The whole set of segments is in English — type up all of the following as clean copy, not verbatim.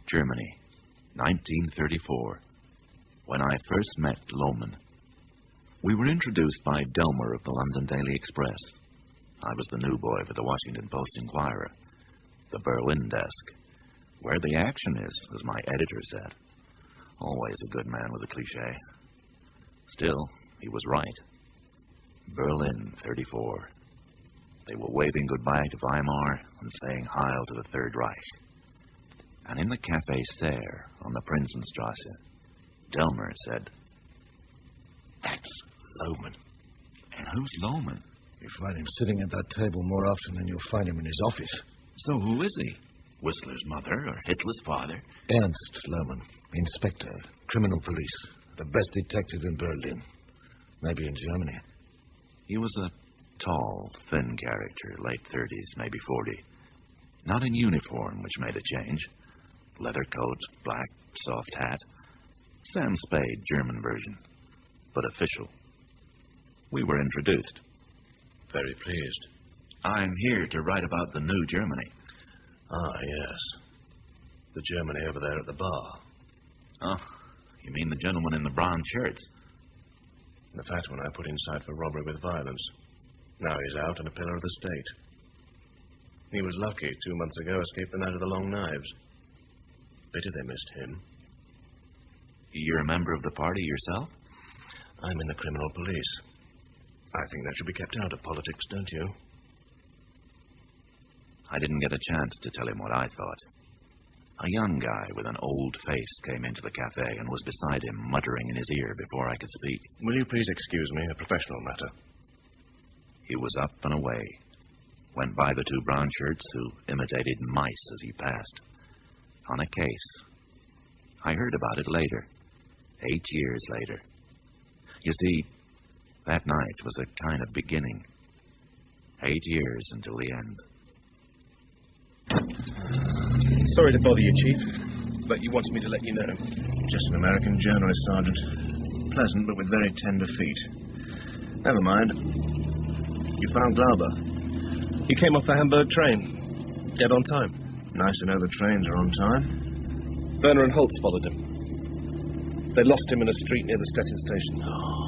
Germany, 1934. When I first met Lohman. We were introduced by Delmer of the London Daily Express. I was the new boy for the Washington Post-Inquirer. The Berlin desk. Where the action is, as my editor said. Always a good man with a cliché. Still, he was right. Berlin, 34. They were waving goodbye to Weimar and saying Heil to the Third Reich. And in the Café Serre on the Prinzenstrasse, Delmer said, "That's Lohman." And who's Lohman? You find him sitting at that table more often than you'll find him in his office. So who is he? Whistler's mother or Hitler's father? Ernst Lohman, inspector, criminal police, the best detective in Berlin. Maybe in Germany. He was a tall, thin character, late 30s, maybe 40. Not in uniform, which made a change. Leather coat, black, soft hat. Sam Spade, German version, but official. We were introduced. Very pleased. I'm here to write about the new Germany. Ah, yes. The Germany over there at the bar. Oh, you mean the gentleman in the brown shirts? The fat one I put inside for robbery with violence. Now he's out and a pillar of the state. He was lucky 2 months ago, escaped the night of the long knives. Pity they missed him. You're a member of the party yourself? I'm in the criminal police. I think that should be kept out of politics, don't you? I didn't get a chance to tell him what I thought. A young guy with an old face came into the cafe and was beside him, muttering in his ear before I could speak. Will you please excuse me, a professional matter? He was up and away. Went by the two brown shirts who imitated mice as he passed. On a case. I heard about it later. 8 years later. You see, that night was a kind of beginning. 8 years until the end. Sorry to bother you, Chief, but you wanted me to let you know. Just an American journalist, Sergeant. Pleasant, but with very tender feet. Never mind. You found Glauber. He came off the Hamburg train. Dead on time. Nice to know the trains are on time. Werner and Holtz followed him. They lost him in a street near the Stettin station. Oh.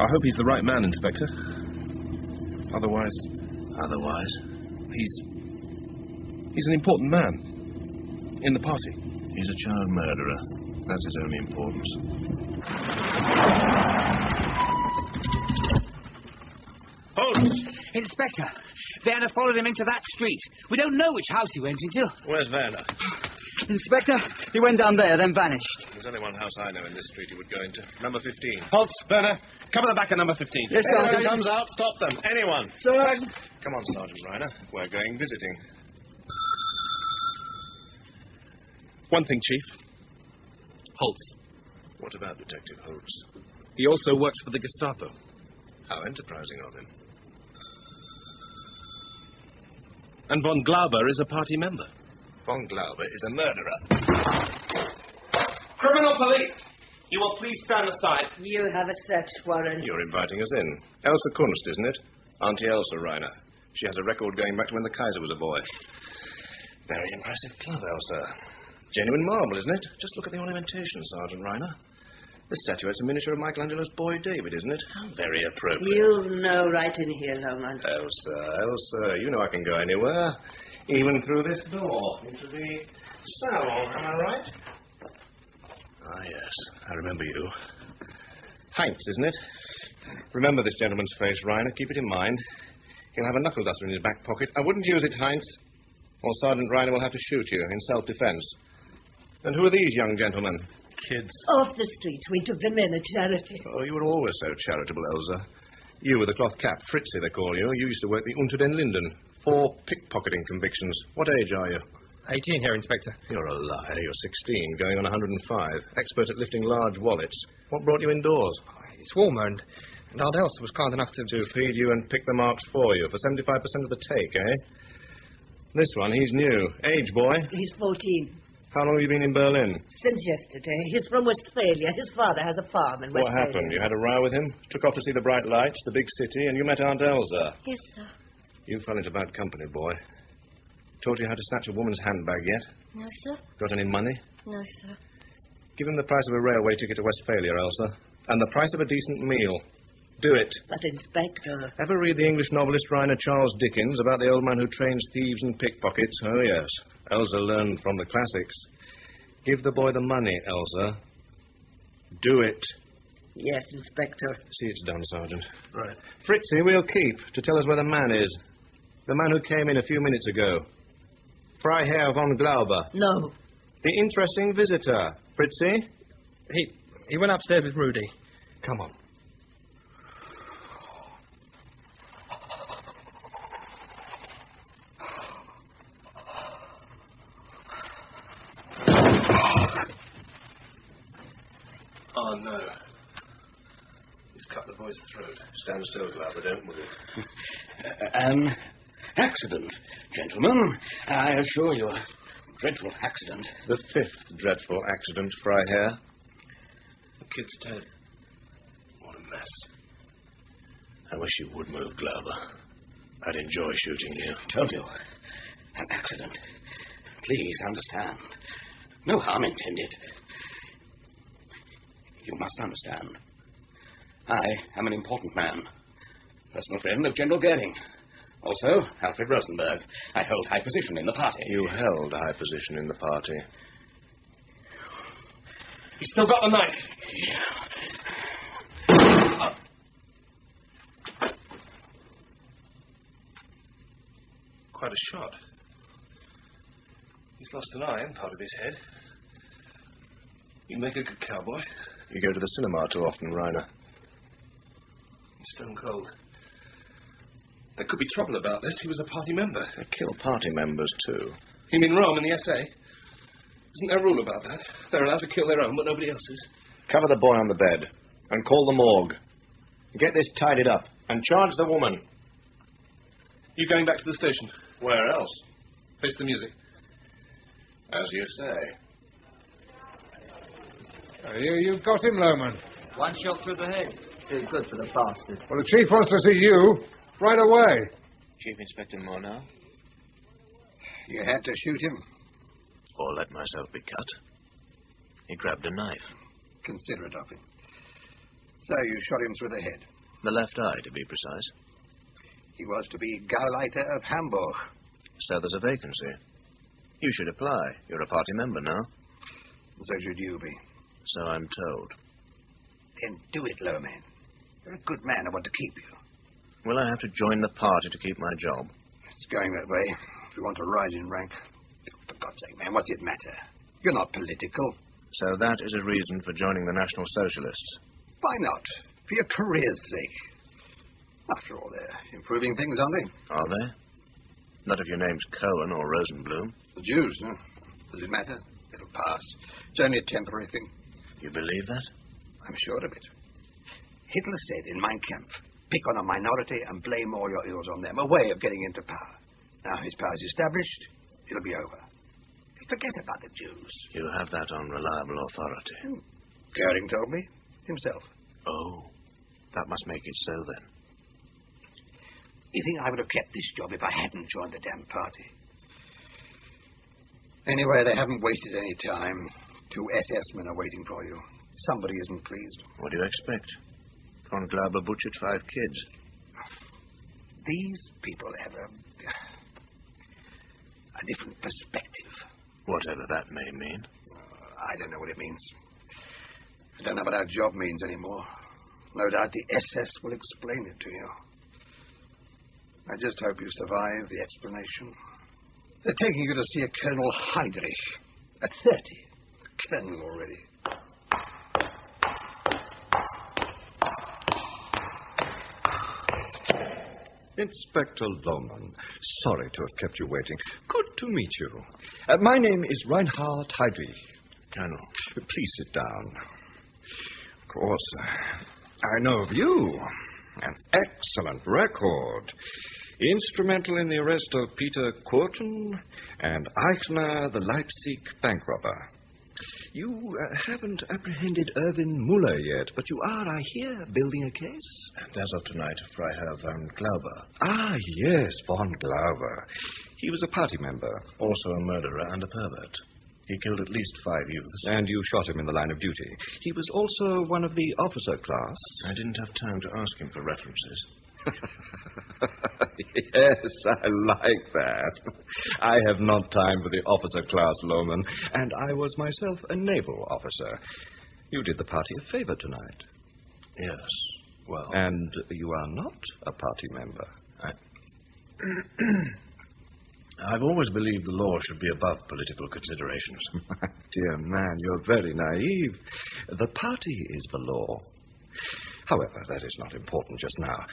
I hope he's the right man, Inspector. Otherwise... Otherwise? He's an important man. In the party. He's a child murderer. That's his only importance. Holmes! Inspector, Werner followed him into that street. We don't know which house he went into. Where's Werner? Inspector, he went down there, then vanished. There's only one house I know in this street he would go into. Number 15. Holtz, Werner, cover the back of number 15. Yes, Sergeant. Comes out, stop them. Anyone. Sir. Come on, Sergeant Reiner. We're going visiting. One thing, Chief. Holtz. What about Detective Holtz? He also works for the Gestapo. How enterprising of him. And von Glauber is a party member. Von Glauber is a murderer. Criminal police! You will please stand aside. You have a search warrant. You're inviting us in. Elsa Kunst, isn't it? Auntie Elsa Reiner. She has a record going back to when the Kaiser was a boy. Very impressive club, Elsa. Genuine marble, isn't it? Just look at the ornamentation, Sergeant Reiner. The statuette's a miniature of Michelangelo's boy David, isn't it? How very appropriate. You know right in here, Lohman. Elsa, you know I can go anywhere. Even through this door. Into the salon, am I right? Ah, yes. I remember you. Heinz, isn't it? Remember this gentleman's face, Reiner. Keep it in mind. He'll have a knuckle duster in his back pocket. I wouldn't use it, Heinz, or Sergeant Reiner will have to shoot you in self-defense. And who are these young gentlemen? Kids. Off the streets. We took them in, a charity. Oh, you were always so charitable, Elsa. You with the cloth cap, Fritzy they call you. You used to work the Unter den Linden. 4 pickpocketing convictions. What age are you? 18 here, Inspector. You're a liar. You're 16, going on 105. Expert at lifting large wallets. What brought you indoors? It's warmer, and Aunt Elsa was kind enough to feed you and pick the marks for you for 75% of the take, eh? This one, he's new. Age, boy? He's 14. How long have you been in Berlin? Since yesterday. He's from Westphalia. His father has a farm in Westphalia. What happened? You had a row with him? Took off to see the bright lights, the big city, and you met Aunt Elsa? Yes, sir. You fell into bad company, boy. Taught you how to snatch a woman's handbag yet? No, sir. Got any money? No, sir. Give him the price of a railway ticket to Westphalia, Elsa. And the price of a decent meal. Do it. But, Inspector... Ever read the English novelist Rainer Charles Dickens about the old man who trains thieves and pickpockets? Oh, yes. Elsa learned from the classics. Give the boy the money, Elsa. Do it. Yes, Inspector. See it's done, Sergeant. Right. Fritzy, we'll keep to tell us where the man is. The man who came in a few minutes ago. Freiherr von Glauber. No. The interesting visitor. Fritzy? He went upstairs with Rudy. Come on. Oh, no. He's cut the boy's throat. Stand still, Glauber, don't move. An accident, gentlemen. I assure you, a dreadful accident. The fifth dreadful accident, Freiherr. The kid's dead. What a mess. I wish you would move, Glauber. I'd enjoy shooting you. Told you. An accident. Please understand. No harm intended. You must understand. I am an important man. Personal friend of General Goering. Also, Alfred Rosenberg. I hold high position in the party. You held a high position in the party. He's still got the knife. Quite a shot. He's lost an eye and part of his head. You make a good cowboy. You go to the cinema too often, Rainer. He's stone cold. There could be trouble about this. He was a party member. They kill party members, too. You mean Rome in the SA? Isn't there a rule about that? They're allowed to kill their own, but nobody else's. Cover the boy on the bed and call the morgue. Get this tidied up and charge the woman. You going back to the station? Where else? Face the music. As you say. You've got him, Lohman. One shot through the head. Too good for the bastard. Well, the chief wants to see you right away. Chief Inspector Murnau? You had to shoot him. Or let myself be cut. He grabbed a knife. Considerate of him. So you shot him through the head. The left eye, to be precise. He was to be Gauleiter of Hamburg. So there's a vacancy. You should apply. You're a party member now. So should you be. So I'm told. Then do it, Lohman. You're a good man. I want to keep you. Will I have to join the party to keep my job? It's going that way. If you want to rise in rank. For God's sake, man, what's it matter? You're not political. So that is a reason for joining the National Socialists. Why not? For your career's sake. After all, they're improving things, aren't they? Are they? Not if your name's Cohen or Rosenblum. The Jews, no? Does it matter? It'll pass. It's only a temporary thing. You believe that? I'm sure of it. Hitler said in Mein Kampf, pick on a minority and blame all your ills on them. A way of getting into power. Now his power's established, it'll be over. Forget about the Jews. You have that on reliable authority. Goering told me himself. Oh, that must make it so then. You think I would have kept this job if I hadn't joined the damn party? Anyway, they haven't wasted any time. 2 SS men are waiting for you. Somebody isn't pleased. What do you expect? Von Glauber butchered 5 kids. These people have a different perspective. Whatever that may mean. I don't know what it means. I don't know what our job means anymore. No doubt the SS will explain it to you. I just hope you survive the explanation. They're taking you to see a Colonel Heydrich. At 30. Colonel already. Inspector Lohman, sorry to have kept you waiting. Good to meet you. My name is Reinhard Heydrich. Colonel. Please sit down. Of course, I know of you. An excellent record. Instrumental in the arrest of Peter Kurten and Eichner, the Leipzig bank robber. You haven't apprehended Erwin Muller yet, but you are, I hear, building a case? And as of tonight, Freiherr von Glauber. Ah, yes, von Glauber. He was a party member. Also a murderer and a pervert. He killed at least 5 youths. And you shot him in the line of duty. He was also one of the officer class. I didn't have time to ask him for references. Yes, I like that. I have not time for the officer class, Lohman, and I was myself a naval officer. You did the party a favor tonight. Yes, well... And you are not a party member. I've always believed the law should be above political considerations. My dear man, you're very naive. The party is the law. However, that is not important just now.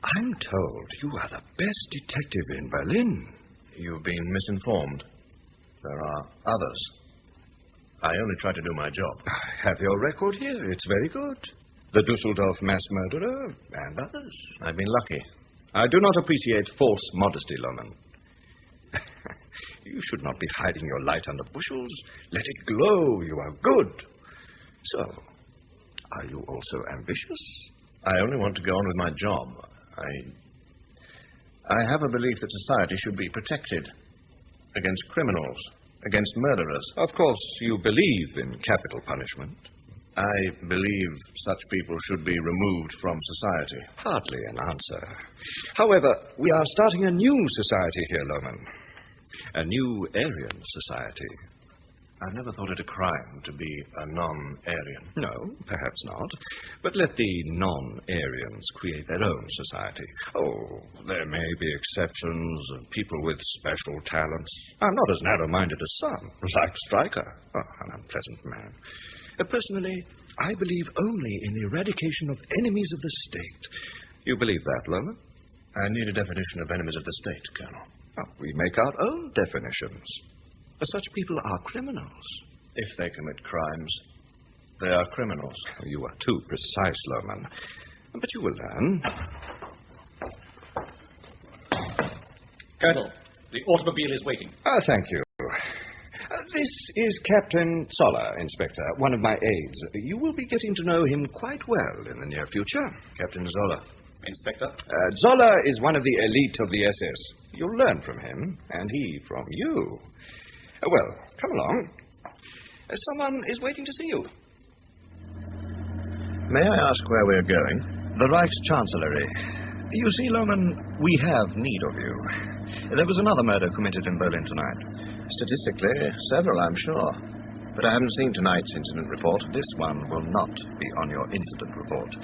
I'm told you are the best detective in Berlin. You've been misinformed. There are others. I only try to do my job. I have your record here. It's very good. The Dusseldorf mass murderer and others. I've been lucky. I do not appreciate false modesty, Lohman. You should not be hiding your light under bushels. Let it glow. You are good. So, are you also ambitious? I only want to go on with my job. I have a belief that society should be protected against criminals, against murderers. Of course, you believe in capital punishment. I believe such people should be removed from society. Hardly an answer. However, we are starting a new society here, Lohman. A new Aryan society. I've never thought it a crime to be a non-Aryan. No, perhaps not. But let the non-Aryans create their own society. Oh, there may be exceptions of people with special talents. I'm not as narrow-minded as some, like Stryker. Oh, an unpleasant man. Personally, I believe only in the eradication of enemies of the state. You believe that, Lohman? I need a definition of enemies of the state, Colonel. Oh, we make our own definitions. Such people are criminals. If they commit crimes, they are criminals. You are too precise, Lohman. But you will learn. Colonel, the automobile is waiting. Thank you. This is Captain Zoller, Inspector, one of my aides. You will be getting to know him quite well in the near future. Captain Zoller. Inspector? Zoller is one of the elite of the SS. You'll learn from him, and he from you. Well, come along. Someone is waiting to see you. May I ask where we're going? The Reichschancellery. You see, Lohman, we have need of you. There was another murder committed in Berlin tonight. Statistically, several, I'm sure. But I haven't seen tonight's incident report. This one will not be on your incident report.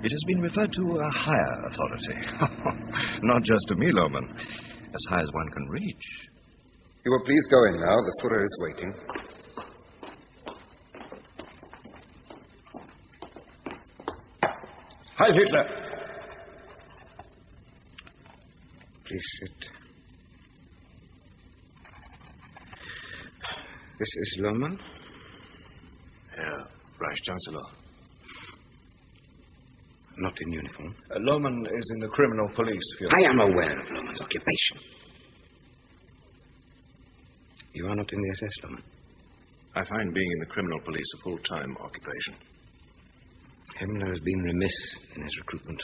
It has been referred to a higher authority. Not just to me, Lohman. As high as one can reach. You will please go in now. The Fuhrer is waiting. Heil Hitler! Please sit. This is Lohman? Herr Reichschancellor. Not in uniform. Lohman is in the criminal police. I am aware of Lohman's occupation. You are not in the SS, Lohman? I find being in the criminal police a full-time occupation. Himmler has been remiss in his recruitment.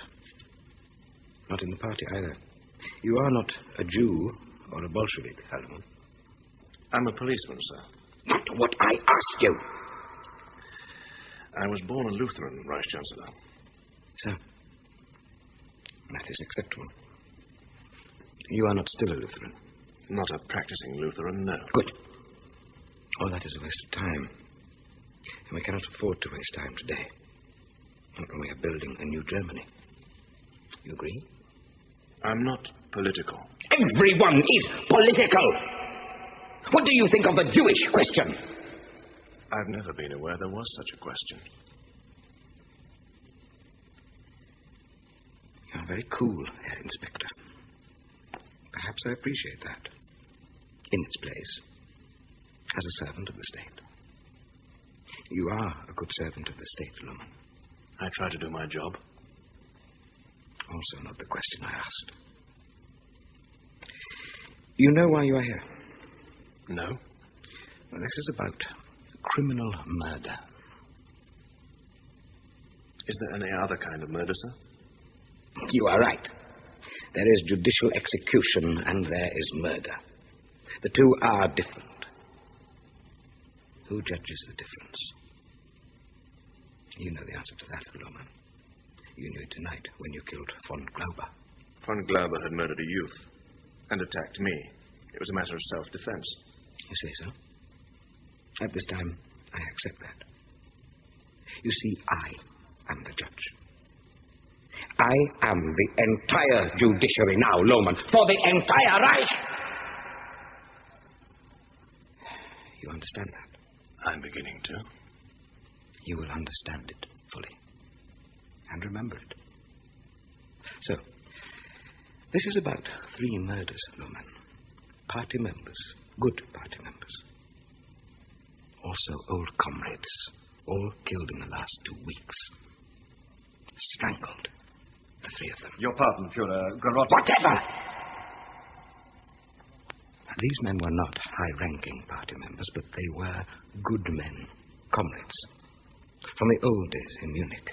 Not in the party either. You are not a Jew or a Bolshevik, Lohman. I'm a policeman, sir. Not what I asked you. I was born a Lutheran, Reichschancellor. So, that is acceptable. You are not still a Lutheran. Not a practicing Lutheran, no. Good. Oh, that is a waste of time. And we cannot afford to waste time today. Not when we are building a new Germany. You agree? I'm not political. Everyone is political! What do you think of the Jewish question? I've never been aware there was such a question. You're very cool, Herr Inspector. Perhaps I appreciate that. In its place. As a servant of the state. You are a good servant of the state, Lohman. I try to do my job. Also not the question I asked. You know why you are here? No. Well, this is about criminal murder. Is there any other kind of murder, sir? You are right. There is judicial execution and there is murder. The two are different. Who judges the difference? You know the answer to that, Lohmann. You knew it tonight when you killed von Glauber. Von Glauber had murdered a youth and attacked me. It was a matter of self-defense. You say so? At this time, I accept that. You see, I am the judge. I am the entire judiciary now, Lohmann, for the entire Reich. You understand that? I'm beginning to. You will understand it fully. And remember it. So, this is about 3 murders, Lohmann. Party members, good party members. Also old comrades, all killed in the last 2 weeks. Strangled, the 3 of them. Your pardon, Führer. Garrotte. Whatever! These men were not high-ranking party members, but they were good men, comrades, from the old days in Munich.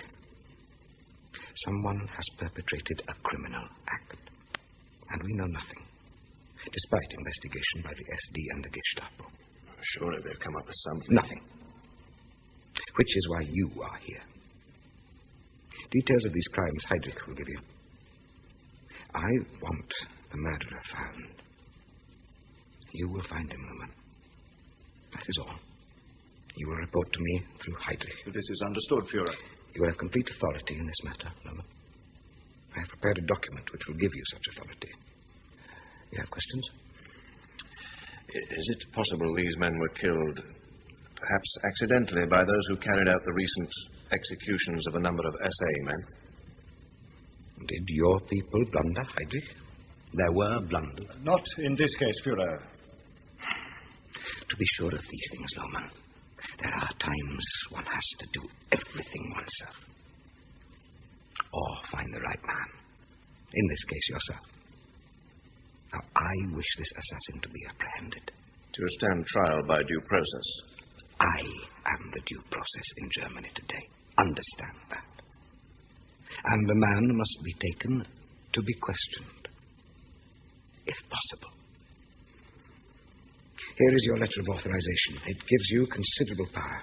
Someone has perpetrated a criminal act, and we know nothing, despite investigation by the SD and the Gestapo. Surely they've come up with something. Nothing. Which is why you are here. Details of these crimes Heydrich will give you. I want the murderer found. You will find him, Lohmann. That is all. You will report to me through Heydrich. This is understood, Führer. You will have complete authority in this matter, Lohmann. I have prepared a document which will give you such authority. You have questions? Is it possible these men were killed, perhaps accidentally, by those who carried out the recent executions of a number of SA men? Did your people blunder, Heydrich? There were blunders. Not in this case, Führer. To be sure of these things, Lohmann, there are times one has to do everything oneself. Or find the right man. In this case, yourself. Now, I wish this assassin to be apprehended. To stand trial by due process. I am the due process in Germany today. Understand that. And the man must be taken to be questioned, if possible. Here is your letter of authorization. It gives you considerable power.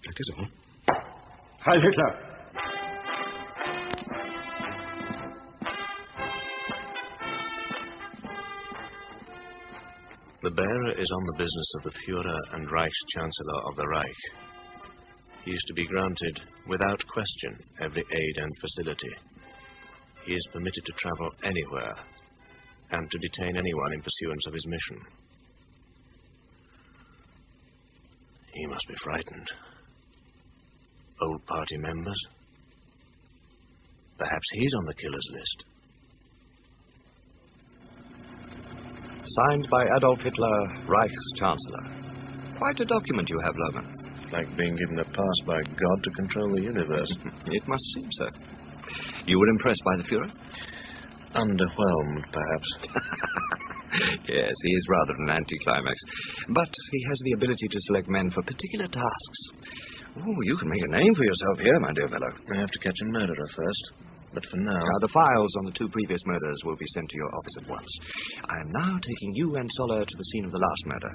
That is all. Heil Hitler! The bearer is on the business of the Führer and Reichschancellor of the Reich. He is to be granted, without question, every aid and facility. He is permitted to travel anywhere and to detain anyone in pursuance of his mission. He must be frightened. Old party members? Perhaps he's on the killer's list. Signed by Adolf Hitler, Reichschancellor. Quite a document you have, Lohmann. Like being given a pass by God to control the universe. It must seem so. You were impressed by the Führer? Underwhelmed, perhaps. Yes, he is rather an anticlimax. But he has the ability to select men for particular tasks. Oh, you can make a name for yourself here, my dear fellow. I have to catch a murderer first. But for now... The files on the 2 previous murders will be sent to your office at once. I am now taking you and Zoller to the scene of the last murder.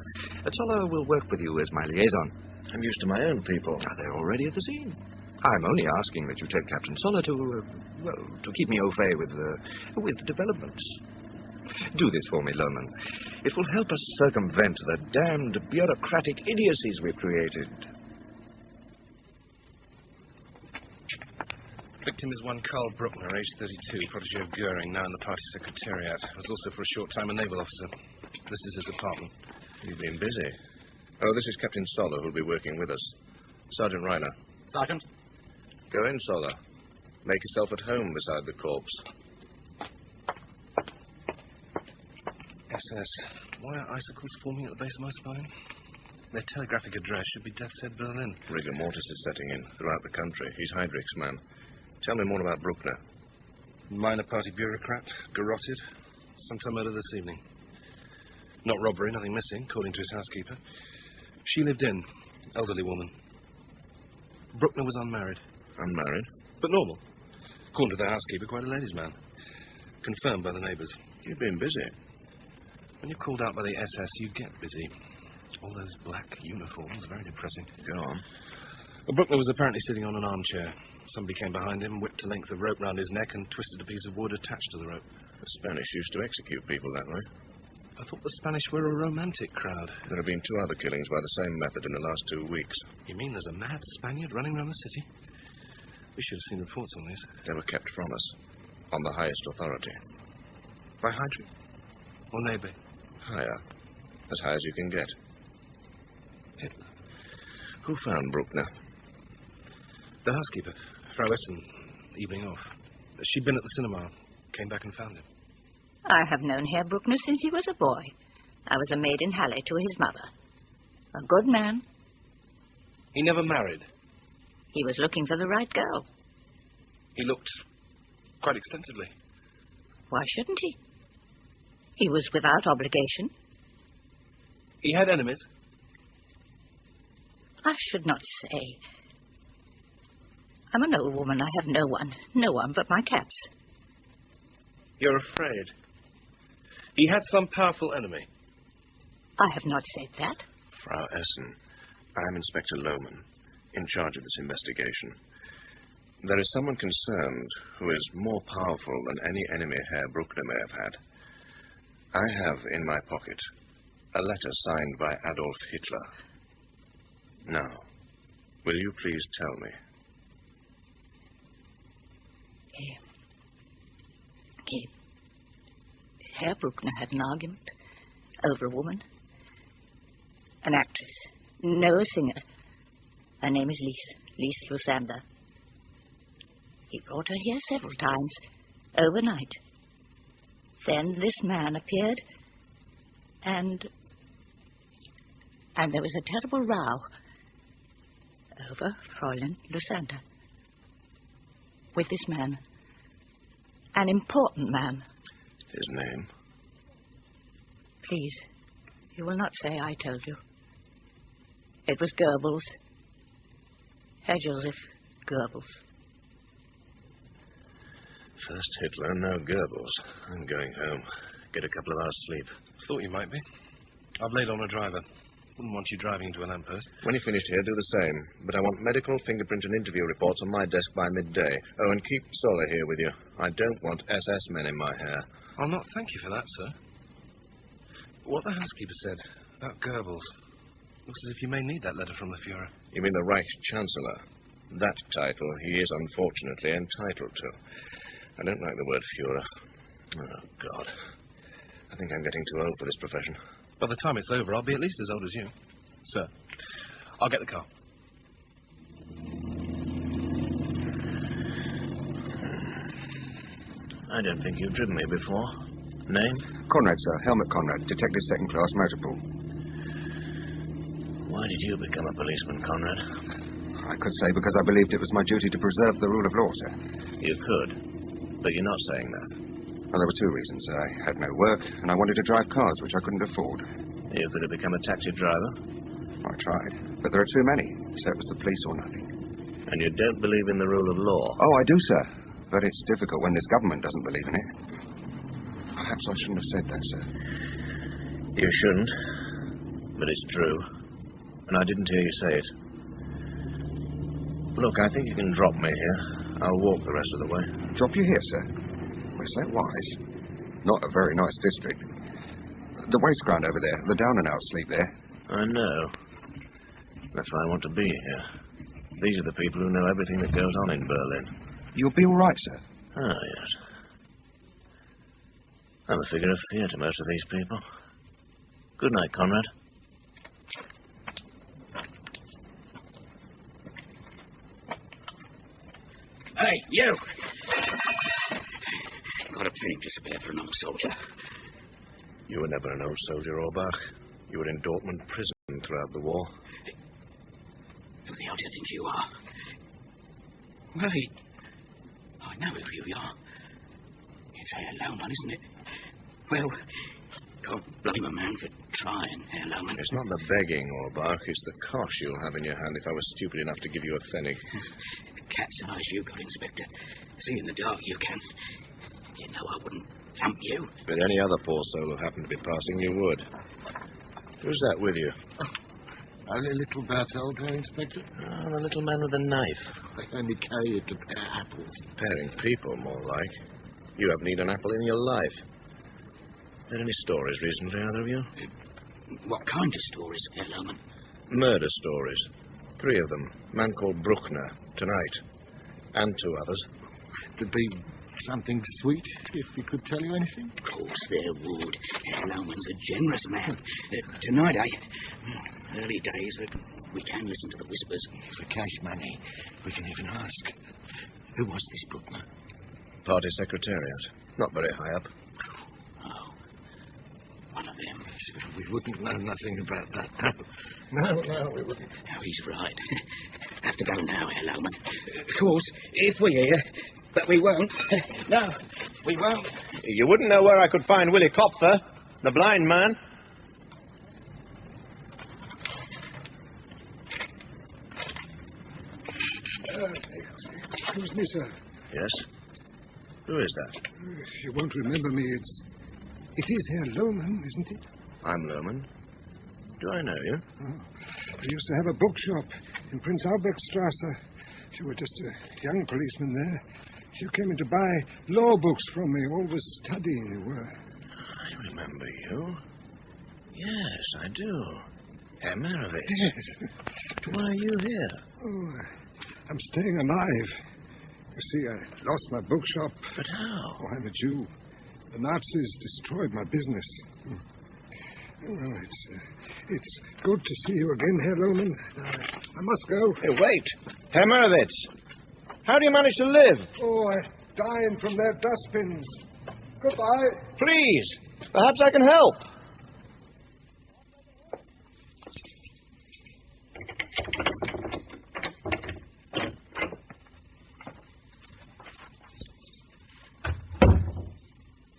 Zoller will work with you as my liaison. I'm used to my own people. They're already at the scene. I'm only asking that you take Captain Zoller to keep me au fait with developments. Do this for me, Lohmann. It will help us circumvent the damned bureaucratic idiocies we've created. Victim is one Karl Bruckner, age 32, protege of Goering, now in the party secretariat. Was also for a short time a naval officer. This is his apartment. You've been busy. Oh, this is Captain Zoller, who'll be working with us. Sergeant Reiner. Sergeant? Go in, Zoller. Make yourself at home beside the corpse. SS. Why are icicles forming at the base of my spine? Their telegraphic address should be Death's Head, Berlin. Rigor mortis is setting in throughout the country. He's Heydrich's man. Tell me more about Bruckner. Minor party bureaucrat, garroted, sometime murdered this evening. Not robbery, nothing missing, according to his housekeeper. She lived in, elderly woman. Bruckner was unmarried. Unmarried? But normal. According to the housekeeper, quite a ladies' man. Confirmed by the neighbours. You've been busy. When you're called out by the SS, you get busy. All those black uniforms, very depressing. Go on. Well, Bruckner was apparently sitting on an armchair. Somebody came behind him, whipped a length of rope round his neck, and twisted a piece of wood attached to the rope. The Spanish used to execute people that way. I thought the Spanish were a romantic crowd. There have been 2 other killings by the same method in the last 2 weeks. You mean there's a mad Spaniard running around the city? We should have seen reports on this. They were kept from us, on the highest authority. By Hydri? Or Nebe? Higher. As high as you can get. Hitler. Who found Bruckner? The housekeeper, Frau Essen, evening off. She'd been at the cinema. Came back and found him. I have known Herr Bruckner since he was a boy. I was a maid in Halle to his mother. A good man. He never married. He was looking for the right girl. He looked quite extensively. Why shouldn't he? He was without obligation. He had enemies? I should not say. I'm an old woman. I have no one but my cats. You're afraid. He had some powerful enemy. I have not said that. Frau Essen, I'm Inspector Lohmann, in charge of this investigation. There is someone concerned who is more powerful than any enemy Herr Bruckner may have had. I have in my pocket a letter signed by Adolf Hitler. Now, will you please tell me? Herr Bruckner had an argument over a woman. An actress. No, a singer. Her name is Lise Lusander. He brought her here several times, overnight. Then this man appeared, and there was a terrible row over Fräulein Lusander. With this man. An important man. His name? Please, you will not say I told you. It was Goebbels. Herr Joseph Goebbels. First Hitler, now Goebbels. I'm going home. Get a couple of hours sleep. Thought you might be. I've laid on a driver. Wouldn't want you driving into a lamppost. When you're finished here, do the same. But I want medical, fingerprint, and interview reports on my desk by midday. Oh, and keep Sola here with you. I don't want SS men in my hair. I'll not thank you for that, sir. What the housekeeper said about Goebbels. Looks as if you may need that letter from the Fuhrer. You mean the Reich Chancellor? That title he is unfortunately entitled to. I don't like the word Fuhrer. Oh, God. I think I'm getting too old for this profession. By the time it's over, I'll be at least as old as you. Sir, I'll get the car. I don't think you've driven me before. Name? Conrad, sir. Helmut Conrad, Detective Second Class Motor Pool. Why did you become a policeman, Conrad? I could say because I believed it was my duty to preserve the rule of law, sir. You could, but you're not saying that. Well, there were 2 reasons. I had no work, and I wanted to drive cars, which I couldn't afford. You could have become a taxi driver? I tried, but there are too many, so it was the police or nothing. And you don't believe in the rule of law? Oh, I do, sir. But it's difficult when this government doesn't believe in it. Perhaps I shouldn't have said that, sir. You shouldn't, but it's true. And I didn't hear you say it. Look, I think you can drop me here. I'll walk the rest of the way. Drop you here, sir? Well, is that wise? Not a very nice district. The waste ground over there, the down and out sleep there. I know. That's why I want to be here. These are the people who know everything that goes on in Berlin. You'll be all right, sir. Ah, yes. I'm a figure of fear to most of these people. Good night, Conrad. Hey, you! Got a penny to spare for an old soldier. You were never an old soldier, Orbach. You were in Dortmund prison throughout the war. Who the hell do you think you are? Wait. I know who you are. It's Herr Lohmann, isn't it? Well, can't blame a man for trying, Herr Lohmann. It's not the begging, Orbach. It's the cosh you'll have in your hand if I was stupid enough to give you a pfennig. Cat's eyes you got, Inspector. See in the dark you can. You know I wouldn't thump you. With any other poor soul who happened to be passing, you would. Who's that with you? Only a little Bertoldo, Inspector. Oh, the little man with a knife. I only carry it to pare apples. Paring people, more like. You haven't eaten an apple in your life. Heard any stories recently, either of you? What kind of stories, Herr Lohmann? Murder stories. 3 of them. A man called Bruckner, tonight. And 2 others. There'd be something sweet if he could tell you anything. Of course there would. Herr Lohmann's a generous man. Tonight, early days, we can listen to the whispers. For cash money, we can even ask. Who was this Bruckner? Party secretariat. Not very high up. Oh, one of them. We wouldn't know nothing about that. No, we wouldn't. Oh, he's right. Have to go now, Herr Lohmann. Of course, if we're here, but we won't. No, we won't. You wouldn't know where I could find Willie Kopfer, the blind man. Excuse me, sir. Yes? Who is that? You won't remember me. It is Herr Lohmann, isn't it? I'm Lohmann. Do I know you? Oh. I used to have a bookshop in Prince Albrechtstrasse. You were just a young policeman there. You came in to buy law books from me, always studying you were. I remember you. Yes, I do. Herr Merovitz. Yes. Why are you here? Oh, I'm staying alive. You see, I lost my bookshop. But how? Oh, I'm a Jew. The Nazis destroyed my business. Well, it's good to see you again, Herr Lohmann. I must go. Hey, wait. Herr Merovitz. How do you manage to live? Oh, I dine from their dustbins. Goodbye. Please. Perhaps I can help.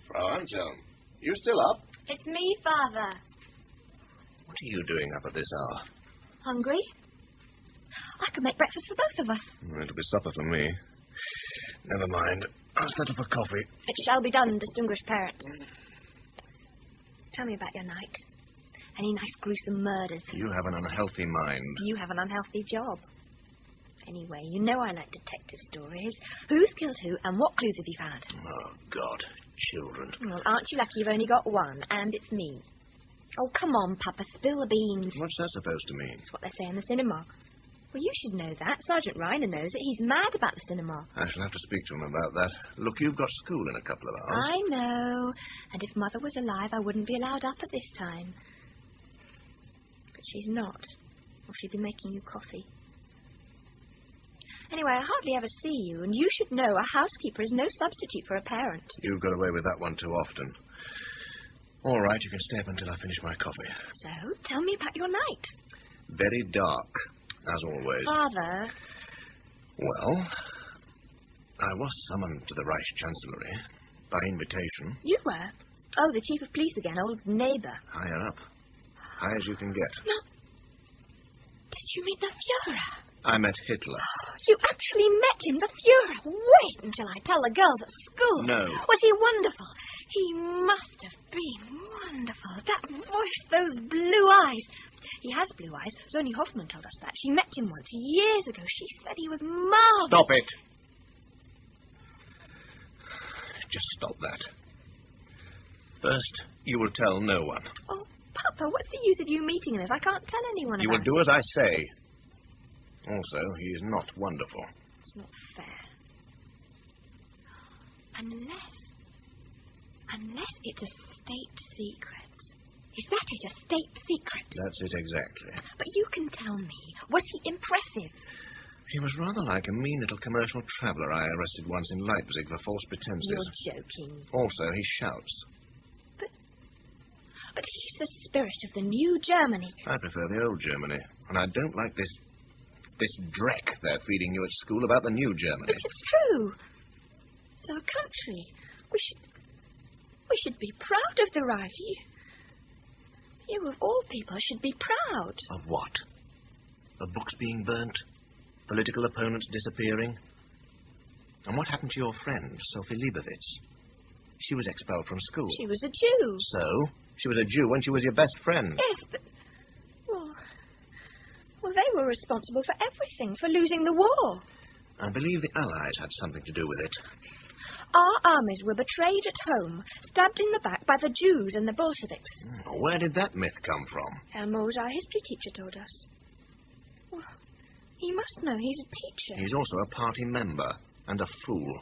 Frau Anselm, you still up? It's me, Father. What are you doing up at this hour? Hungry? I could make breakfast for both of us. It'll be supper for me. Never mind. I'll set up a coffee. It shall be done, distinguished parent. Tell me about your night. Any nice gruesome murders? You have an unhealthy mind. You have an unhealthy job. Anyway, you know I like detective stories. Who's killed who, and what clues have you found? Oh, God. Children. Well, aren't you lucky you've only got one, and it's me? Oh, come on, Papa, spill the beans. What's that supposed to mean? That's what they say in the cinema. Well, you should know that. Sergeant Reiner knows it. He's mad about the cinema. I shall have to speak to him about that. Look, you've got school in a couple of hours. I know. And if Mother was alive, I wouldn't be allowed up at this time. But she's not. Or she'd be making you coffee. Anyway, I hardly ever see you, and you should know a housekeeper is no substitute for a parent. You've got away with that one too often. All right, you can stay up until I finish my coffee. So, tell me about your night. Very dark, as always. Father. Well, I was summoned to the Reichschancellery by invitation. You were? Oh, the chief of police again, old neighbour. Higher up. High as you can get. No. Did you meet the Fuhrer? I met Hitler. You actually met him, the Fuhrer. Wait until I tell the girls at school. No. Was he wonderful? He must have been wonderful. That voice, those blue eyes. He has blue eyes. Zoni Hoffman told us that. She met him once, years ago. She said he was marvelous. Stop it. Just stop that. First, you will tell no one. Oh, Papa, what's the use of you meeting him if I can't tell anyone You about will do as I say. Also, he is not wonderful. It's not fair. Unless it's a state secret. Is that it, a state secret? That's it exactly. But you can tell me, was he impressive? He was rather like a mean little commercial traveller I arrested once in Leipzig for false pretenses. You're joking. Also, he shouts. But he's the spirit of the new Germany. I prefer the old Germany, and I don't like this dreck they're feeding you at school about the new Germany. But it's true. It's our country. We should be proud of the Reich. You of all people should be proud. Of what? Of books being burnt? Political opponents disappearing? And what happened to your friend, Sophie Leibovitz? She was expelled from school. She was a Jew. So? She was a Jew when she was your best friend. Yes, but... Well, they were responsible for everything, for losing the war. I believe the Allies had something to do with it. Our armies were betrayed at home, stabbed in the back by the Jews and the Bolsheviks. Where did that myth come from? Herr Moos, our history teacher, told us. Well, he must know. He's a teacher. He's also a party member and a fool.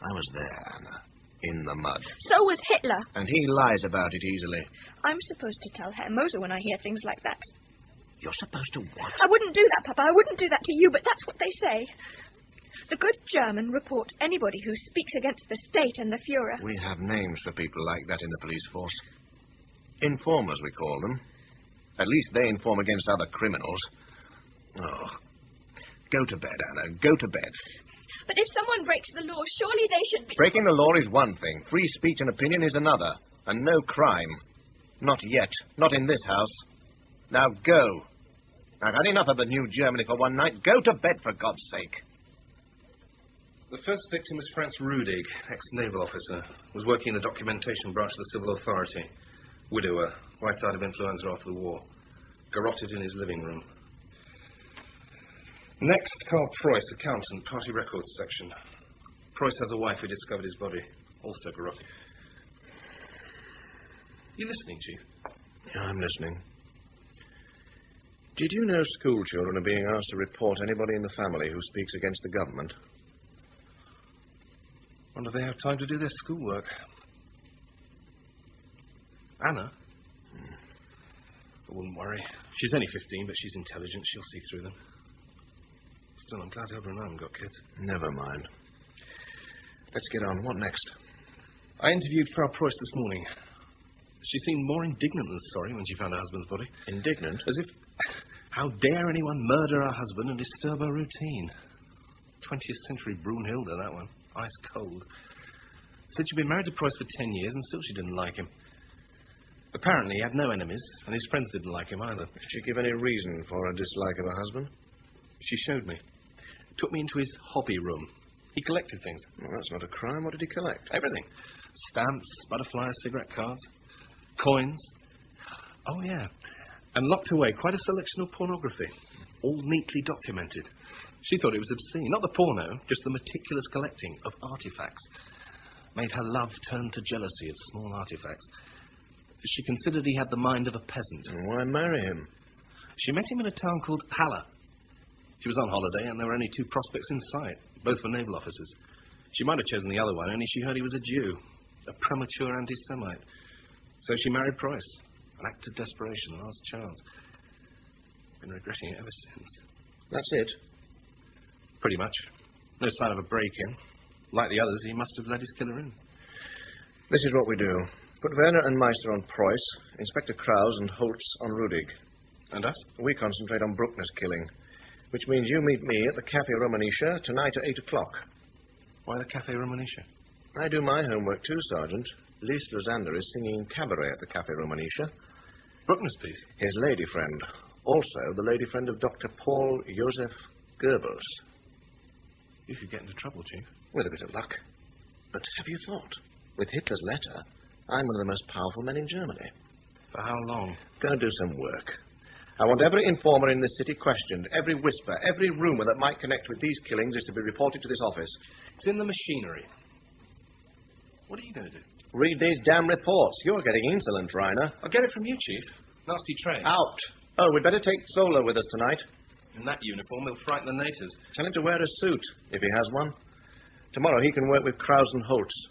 I was there, Anna. In the mud. So was Hitler. And he lies about it easily. I'm supposed to tell Herr Moser when I hear things like that. You're supposed to what? I wouldn't do that, Papa. I wouldn't do that to you, but that's what they say. The good German reports anybody who speaks against the state and the Fuhrer. We have names for people like that in the police force. Informers, we call them. At least they inform against other criminals. Oh. Go to bed, Anna. Go to bed. But if someone breaks the law, surely they should be... Breaking the law is one thing. Free speech and opinion is another. And no crime. Not yet. Not in this house. Now go. I've had enough of the new Germany for one night. Go to bed, for God's sake. The first victim was Franz Rudig, ex-naval officer. Was working in the documentation branch of the civil authority. Widower. Wiped out of influenza after the war. Garroted in his living room. Next, Karl Preuss, accountant, party records section. Preuss has a wife who discovered his body. Also garroted. You listening, Chief? I'm listening. Did you know school children are being asked to report anybody in the family who speaks against the government? Wonder if they have time to do their schoolwork. Anna? I wouldn't worry. She's only 15, but she's intelligent. She'll see through them. Still, I'm glad Elba and I haven't got kids. Never mind. Let's get on. What next? I interviewed Frau Preuss this morning. She seemed more indignant than sorry when she found her husband's body. Indignant? As if, how dare anyone murder her husband and disturb her routine? 20th century Brunhilde, that one. Ice cold. Said she'd been married to Preuss for 10 years and still she didn't like him. Apparently he had no enemies and his friends didn't like him either. Did she give any reason for her dislike of her husband? She showed me. Took me into his hobby room. He collected things. Well, that's not a crime. What did he collect? Everything. Stamps, butterflies, cigarette cards, coins. Oh, yeah. And locked away quite a selection of pornography. All neatly documented. She thought it was obscene. Not the porno, just the meticulous collecting of artifacts. Made her love turn to jealousy of small artifacts. She considered he had the mind of a peasant. And why marry him? She met him in a town called Halle. She was on holiday, and there were only 2 prospects in sight. Both were naval officers. She might have chosen the other one, only she heard he was a Jew. A premature anti-Semite. So she married Preuss. An act of desperation, the last chance. Been regretting it ever since. That's it? Pretty much. No sign of a break-in. Like the others, he must have let his killer in. This is what we do. Put Werner and Meister on Preuss, Inspector Krause and Holtz on Rudig. And us? We concentrate on Bruckner's killing, which means you meet me at the Café Romanisha tonight at 8 o'clock. Why the Café Romanisha? I do my homework too, Sergeant. Lise Lysander is singing cabaret at the Café Romanisha. Bruckner's piece? His lady friend. Also the lady friend of Dr. Paul Joseph Goebbels. You could get into trouble, Chief. With a bit of luck. But have you thought? With Hitler's letter, I'm one of the most powerful men in Germany. For how long? Go and do some work. I want every informer in this city questioned. Every whisper, every rumor that might connect with these killings is to be reported to this office. It's in the machinery. What are you going to do? Read these damn reports. You're getting insolent, Reiner. I'll get it from you, Chief. Nasty trade. Out. Oh, we'd better take Solo with us tonight. In that uniform, he'll frighten the natives. Tell him to wear a suit, if he has one. Tomorrow he can work with Krause and Holtz.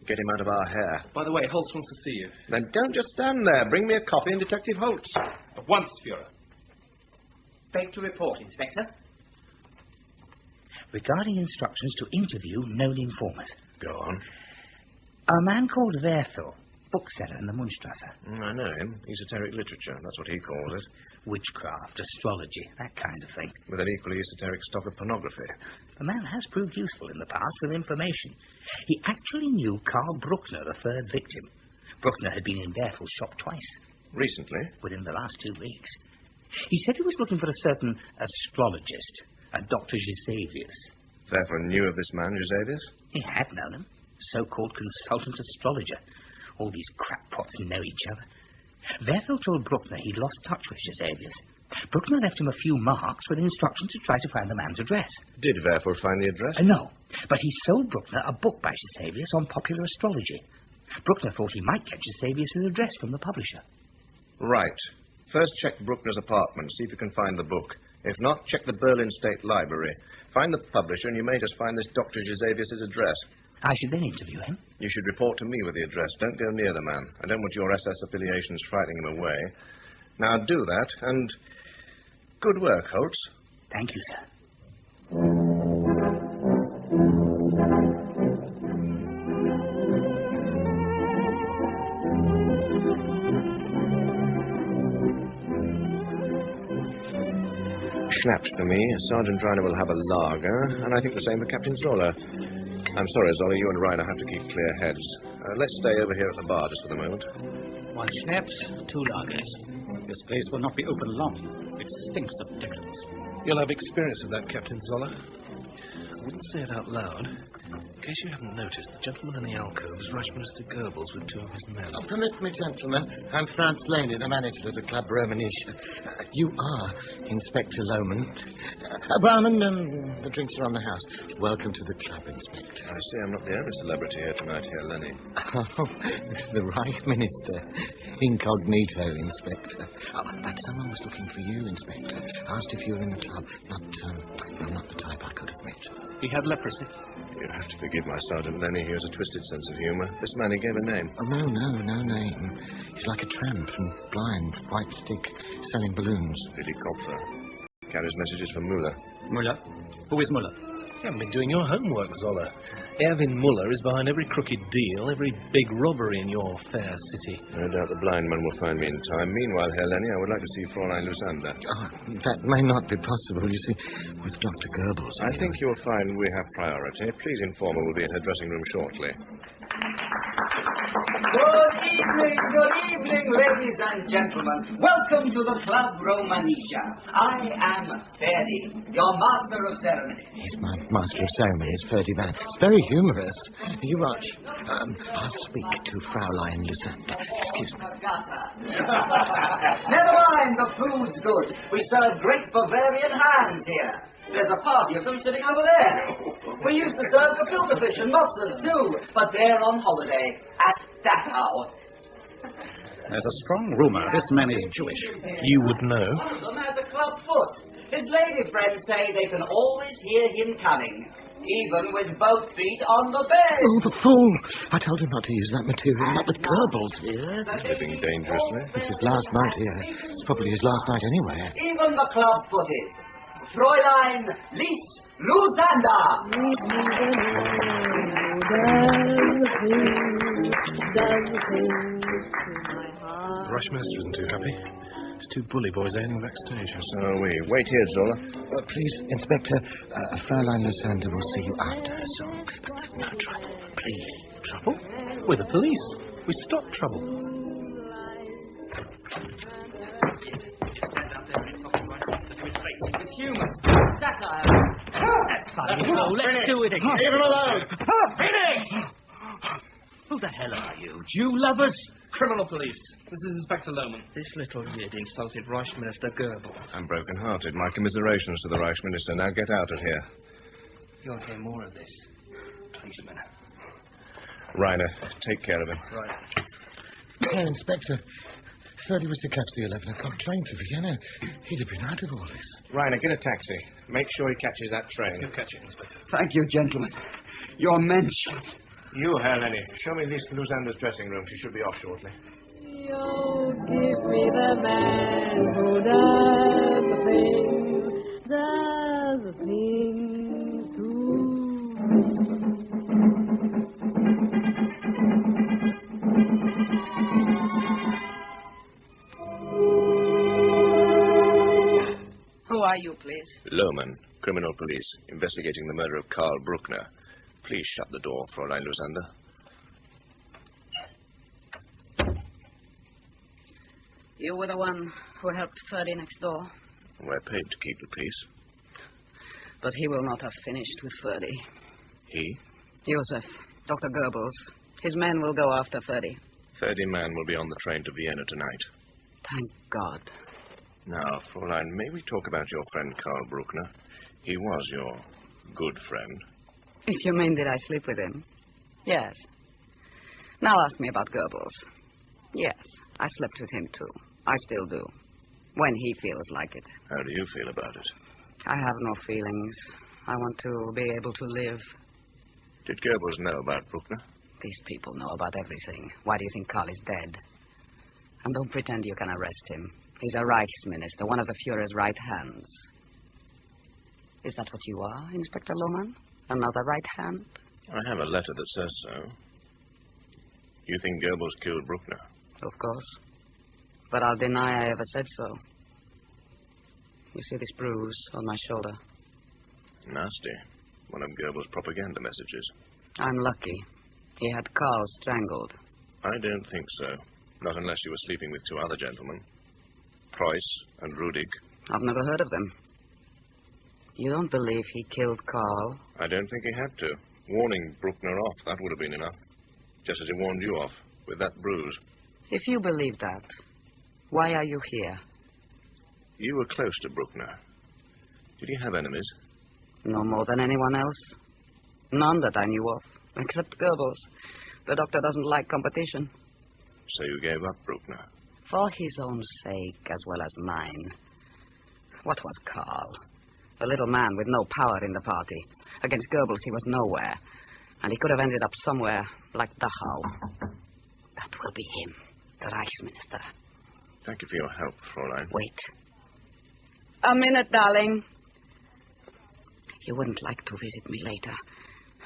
Get him out of our hair. By the way, Holtz wants to see you. Then don't just stand there. Bring me a copy and Detective Holtz. At once, Fuhrer. Beg to report, Inspector. Regarding instructions to interview known informers. Go on. A man called Werthel, bookseller in the Mundstrasse. I know him. Esoteric literature. That's what he calls it. Witchcraft, astrology, that kind of thing. With an equally esoteric stock of pornography. The man has proved useful in the past with information. He actually knew Karl Bruckner, the third victim. Bruckner had been in Werthel's shop twice. Recently? Within the last 2 weeks. He said he was looking for a certain astrologist, a Dr. Gisevius. Therefore knew of this man, Gisevius? He had known him. so-called consultant astrologer. All these crackpots know each other. Werfel told Bruckner he'd lost touch with Gisevius. Bruckner left him a few marks with instructions to try to find the man's address. Did Werfel find the address? No, but he sold Bruckner a book by Gisevius on popular astrology. Bruckner thought he might get Gisevius' address from the publisher. Right. First check Bruckner's apartment, see if you can find the book. If not, check the Berlin State Library. Find the publisher, and you may just find this Dr. Gisevius' address. I should then interview him. You should report to me with the address. Don't go near the man. I don't want your SS affiliations frightening him away. Now do that, and good work, Holtz. Thank you, sir. Schnaps for me. Sergeant Reiner will have a lager, and I think the same for Captain Zoller. I'm sorry, Zoller, you and Reiner have to keep clear heads. Let's stay over here at the bar just for the moment. 1 schnapps, 2 lagers. This place will not be open long. It stinks of decadence. You'll have experience of that, Captain Zoller. I wouldn't say it out loud. In case you haven't noticed, the gentleman in the alcove is Reichsminister Goebbels with 2 of his men. Oh, permit me, gentlemen. I'm Franz Laney, the manager of the Club Romanich. You are Inspector Lohmann. Barman, the drinks are on the house. Welcome to the club, Inspector. I see I'm not the only celebrity here tonight, Herr Lenny. Oh, the Reich Minister. Incognito, Inspector. Oh, but someone was looking for you, Inspector. Asked if you were in the club. Not the type I could admit. He had leprosy. You'll have to forgive my Sergeant Lenny. He has a twisted sense of humour. This man, he gave a name. Oh, no name. He's like a tramp and blind, white stick, selling balloons. Billy Kopfer. Carries messages from Muller. Muller? Who is Muller? You haven't been doing your homework, Zoller. Erwin Muller is behind every crooked deal, every big robbery in your fair city. No doubt the blind man will find me in time. Meanwhile, Herr Lenny, I would like to see Fräulein Lusander. Oh, that may not be possible, you see, with Dr. Goebbels. I think you'll find we have priority. Please inform her we'll be in her dressing room shortly. Good evening, ladies and gentlemen. Welcome to the Club Romanisha. I am Ferdi, your master of ceremonies. He's my master of ceremonies, Ferdi Van. It's very humorous. You watch. I'll speak to Fraulein Lusander. Excuse me. Never mind, the food's good. We serve great Bavarian hands here. There's a party of them sitting over there. We used to serve gefilte fish and mozzies, too, but they're on holiday at Dachau. There's a strong rumor this man is Jewish. You would know. One of them has a club foot. His lady friends say they can always hear him coming, even with both feet on the bed. Oh, the fool! I told him not to use that material, not with Goebbels here. Living dangerously. It's his last night here. It's probably his last night anywhere. Even the club-footed. Fräulein Lise Lusander. The Reichsminister isn't too happy. There's 2 bully boys ailing backstage. So are we. Wait here, Zoller. Please, Inspector, Fraulein Lusander will see you after her song. But no trouble, please. Trouble? We're the police. We stop trouble. With humour. Satire. That's fine. Let's do it again. Leave him alone. Finish! Who the hell are you? Jew lovers? Criminal police. This is Inspector Lohmann. This little kid insulted Reichsminister Goebbels. I'm broken-hearted. My commiserations to the Reichsminister. Now get out of here. You'll hear more of this. Policeman. Reiner, take care of him. Right. Herr Inspector, Ferdi was to catch the 11 o'clock train to Vienna. He'd have been out of all this. Reiner, get a taxi. Make sure he catches that train. He'll catch it, Inspector. Thank you, gentlemen. Your mensch. You, Herr Lenny, show me Lise Lusander's dressing room. She should be off shortly. You give me the man who does the thing to me. Who are you, please? Lohmann, criminal police, investigating the murder of Karl Bruckner. Please shut the door, Fräulein Lusander. You were the one who helped Ferdi next door. We're paid to keep the peace. But he will not have finished with Ferdi. He? Joseph, Dr. Goebbels. His men will go after 30. 30 men will be on the train to Vienna tonight. Thank God. Now, Fräulein, may we talk about your friend Karl Bruckner? He was your good friend. If you mean did I sleep with him? Yes. Now ask me about Goebbels. Yes, I slept with him too. I still do. When he feels like it. How do you feel about it? I have no feelings. I want to be able to live. Did Goebbels know about Bruckner? These people know about everything. Why do you think Karl is dead? And don't pretend you can arrest him. He's a Reichsminister, one of the Fuhrer's right hands. Is that what you are, Inspector Lohmann? Another right hand? I have a letter that says so. You think Goebbels killed Bruckner? Of course. But I'll deny I ever said so. You see this bruise on my shoulder? Nasty. One of Goebbels' propaganda messages. I'm lucky. He had Karl strangled. I don't think so. Not unless you were sleeping with 2 other gentlemen. Preuss and Rudig. I've never heard of them. You don't believe he killed Karl? I don't think he had to. Warning Bruckner off, that would have been enough. Just as he warned you off, with that bruise. If you believe that, why are you here? You were close to Bruckner. Did he have enemies? No more than anyone else. None that I knew of, except Goebbels. The doctor doesn't like competition. So you gave up Bruckner? For his own sake, as well as mine. What was Karl? A little man with no power in the party. Against Goebbels, he was nowhere. And he could have ended up somewhere like Dachau. That will be him, the Reichsminister. Thank you for your help, Fräulein. Wait. A minute, darling. You wouldn't like to visit me later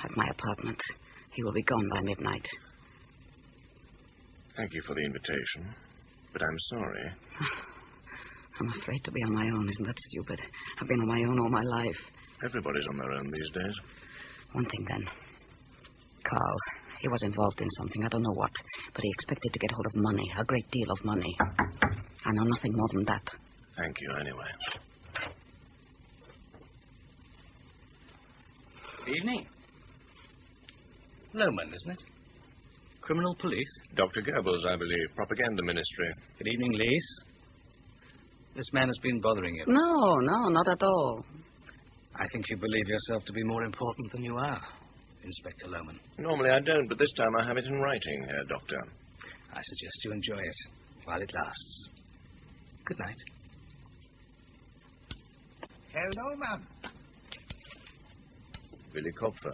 at my apartment. He will be gone by midnight. Thank you for the invitation, but I'm sorry. I'm afraid to be on my own. Isn't that stupid? I've been on my own all my life. Everybody's on their own these days. One thing, then. Karl, he was involved in something. I don't know what. But he expected to get hold of money. A great deal of money. I know nothing more than that. Thank you, anyway. Evening. Lohmann, isn't it? Criminal police? Dr. Goebbels, I believe. Propaganda ministry. Good evening, Lise. This man has been bothering you. No, not at all. I think you believe yourself to be more important than you are, Inspector Lohmann. Normally I don't, but this time I have it in writing, Herr Doctor. I suggest you enjoy it while it lasts. Good night. Hello, ma'am. Willy Kopfer.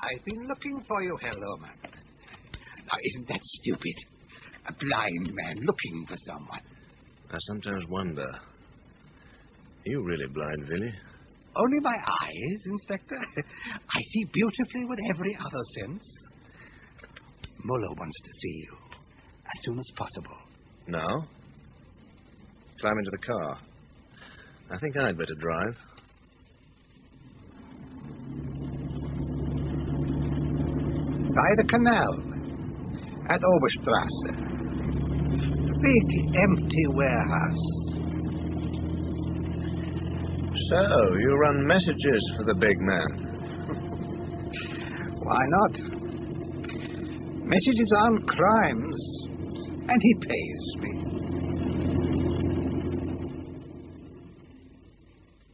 I've been looking for you, Herr Lohmann. Now, isn't that stupid? A blind man looking for someone. I sometimes wonder. Are you really blind, Willy? Only my eyes, Inspector. I see beautifully with every other sense. Muller wants to see you as soon as possible. Now? Climb into the car. I think I'd better drive. By the canal. At Oberstrasse. Big, empty warehouse. So, you run messages for the big man. Why not? Messages on crimes. And he pays me.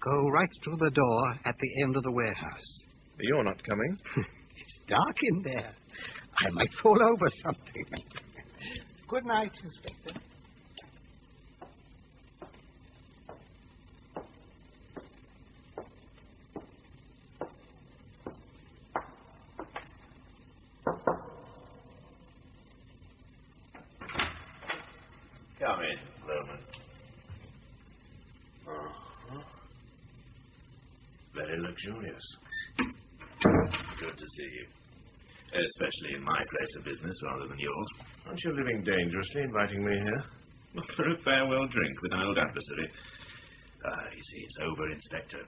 Go right through the door at the end of the warehouse. You're not coming? It's dark in there. I might fall over something. Good night, Inspector. Come in, Lohmann. Uh-huh. Very luxurious. Good to see you. Especially in my place of business rather than yours. Aren't you living dangerously, inviting me here? Well, for a farewell drink with an old adversary. You see, it's over, Inspector.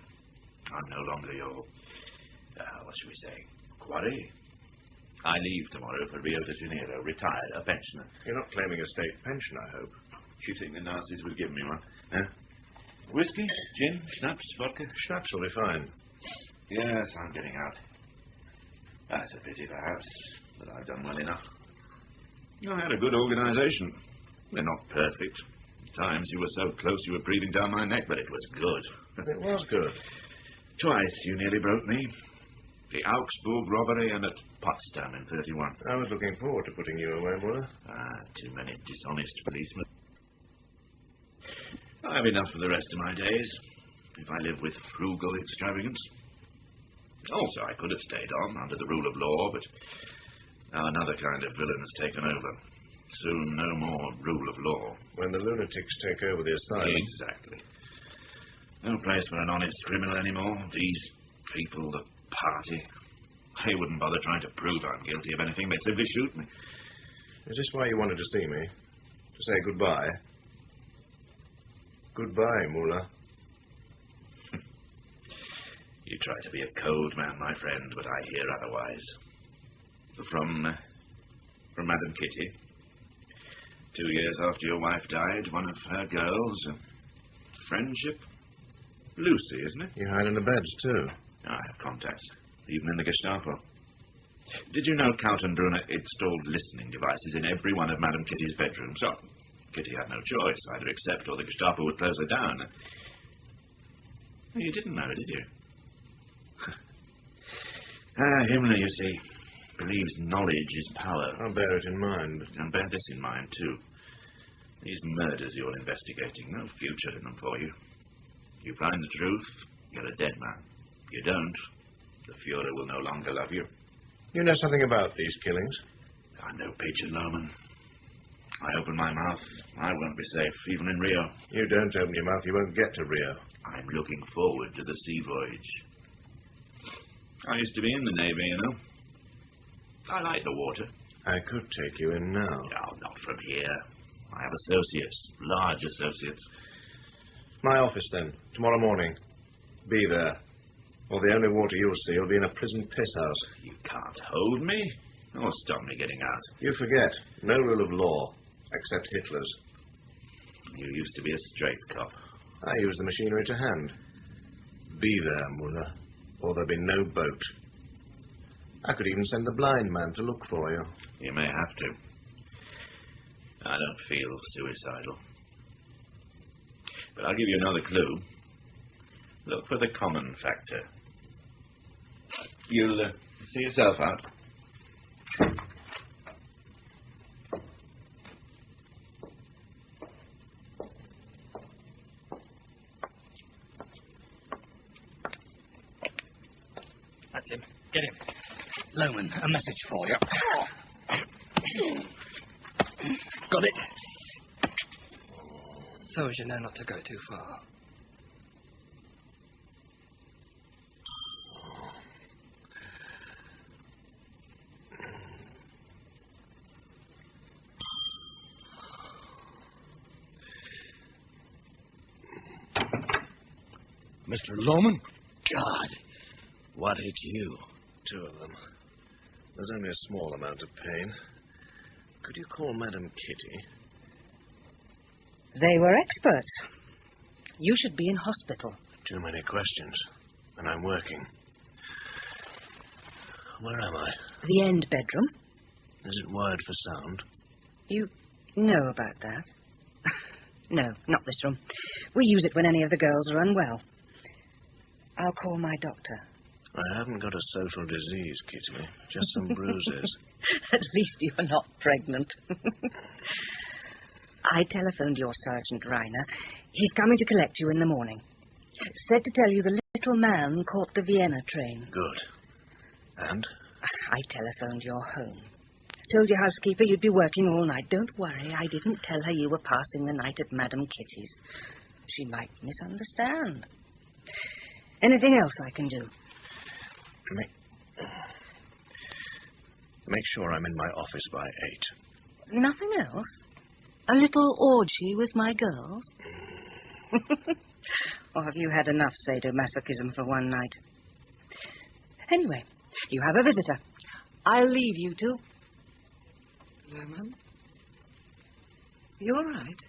I'm no longer your, what shall we say, quarry. I leave tomorrow for Rio de Janeiro, retired, a pensioner. You're not claiming a state pension, I hope. You think the Nazis would give me one? Huh? Whiskey, gin, schnapps, vodka? Schnapps will be fine. Yes, I'm getting out. That's a pity, perhaps, but I've done well enough. I had a good organization. We're not perfect. At times you were so close you were breathing down my neck, but it was good. It was good. Twice you nearly broke me. The Augsburg robbery and at Potsdam in 31. I was looking forward to putting you away, Muller. Too many dishonest policemen. I have enough for the rest of my days, if I live with frugal extravagance. Also, I could have stayed on under the rule of law, but now another kind of villain has taken over. Soon no more rule of law. When the lunatics take over the asylum. Exactly. No place for an honest criminal anymore. These people, the party, they wouldn't bother trying to prove I'm guilty of anything. They'd simply shoot me. Is this why you wanted to see me? To say goodbye? Goodbye, Muller. You try to be a cold man, my friend, but I hear otherwise. From Madame Kitty. 2 years after your wife died, one of her girls, friendship? Lucy, isn't it? You hide in the beds, too. I have contacts, even in the Gestapo. Did you know Kaltenbrunner installed listening devices in every one of Madame Kitty's bedrooms? So Kitty had no choice, either accept or the Gestapo would close her down. You didn't know, did you? Himmler, you see, believes knowledge is power. I'll bear it in mind. And bear this in mind, too. These murders you're investigating, no future in them for you. You find the truth, you're a dead man. You don't, the Fuhrer will no longer love you. You know something about these killings? I'm no pigeon, Lohman. I open my mouth, I won't be safe, even in Rio. You don't open your mouth, you won't get to Rio. I'm looking forward to the sea voyage. I used to be in the Navy, you know. I like the water. I could take you in now. No, not from here. I have associates, large associates. My office, then, tomorrow morning. Be there. Or the only water you'll see will be in a prison piss house. You can't hold me, or stop me getting out. You forget. No rule of law, except Hitler's. You used to be a straight cop. I use the machinery to hand. Be there, Muller, or there'll be no boat. I could even send the blind man to look for you. You may have to. I don't feel suicidal. But I'll give you another clue. Look for the common factor. You'll see yourself out. That's him. Get him. Lohman, a message for you. Got it? So as you know not to go too far. Mr. Lohman? God, what hit you? 2 of them. There's only a small amount of pain. Could you call Madame Kitty? They were experts. You should be in hospital. Too many questions. And I'm working. Where am I? The end bedroom. Is it wired for sound? You know about that. No, not this room. We use it when any of the girls are unwell. I'll call my doctor. I haven't got a social disease, Kitty. Just some bruises. At least you're not pregnant. I telephoned your Sergeant Reiner. He's coming to collect you in the morning. Said to tell you the little man caught the Vienna train. Good. And? I telephoned your home. Told your housekeeper you'd be working all night. Don't worry, I didn't tell her you were passing the night at Madame Kitty's. She might misunderstand. Anything else I can do? Make sure I'm in my office by 8. Nothing else? A little orgy with my girls? Or have you had enough sadomasochism for one night? Anyway, you have a visitor. I'll leave you two. Lemon? You all right?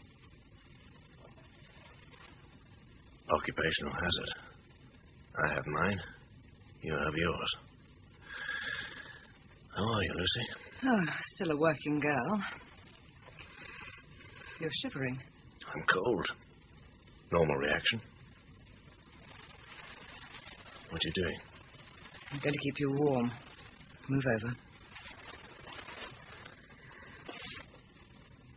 Occupational hazard. I have mine. You have yours. How are you, Lucy? Oh, still a working girl. You're shivering. I'm cold. Normal reaction. What are you doing? I'm going to keep you warm. Move over.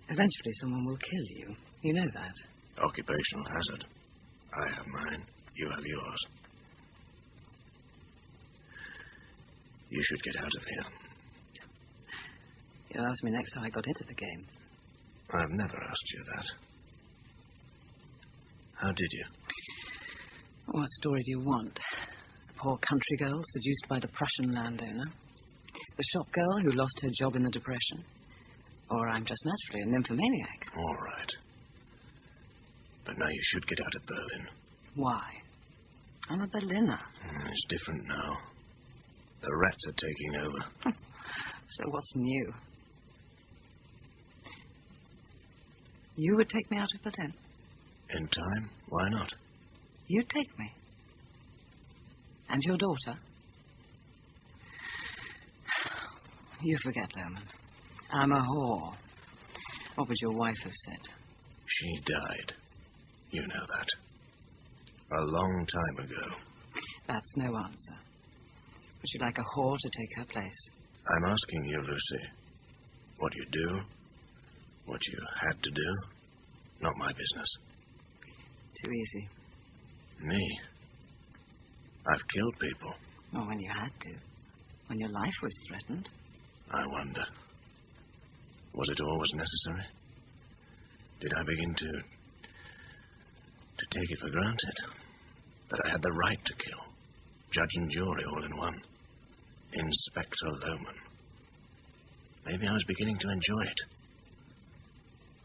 Eventually someone will kill you. You know that. Occupational hazard. I have mine. You have yours. You should get out of here. You'll ask me next how I got into the game. I've never asked you that. How did you? What story do you want? The poor country girl seduced by the Prussian landowner? The shop girl who lost her job in the Depression? Or I'm just naturally a nymphomaniac? All right. But now you should get out of Berlin. Why? I'm a Berliner. It's different now. The rats are taking over. So what's new? You would take me out of Berlin? In time? Why not? You'd take me? And your daughter? You forget, Lohman. I'm a whore. What would your wife have said? She died. You know that. A long time ago. That's no answer. Would you like a whore to take her place? I'm asking you, Lucy. What you do, what you had to do, not my business. Too easy. Me? I've killed people. Well, when you had to. When your life was threatened. I wonder. Was it always necessary? Did I begin to take it for granted? That I had the right to kill? Judge and jury all in one. Inspector Lohman. Maybe I was beginning to enjoy it.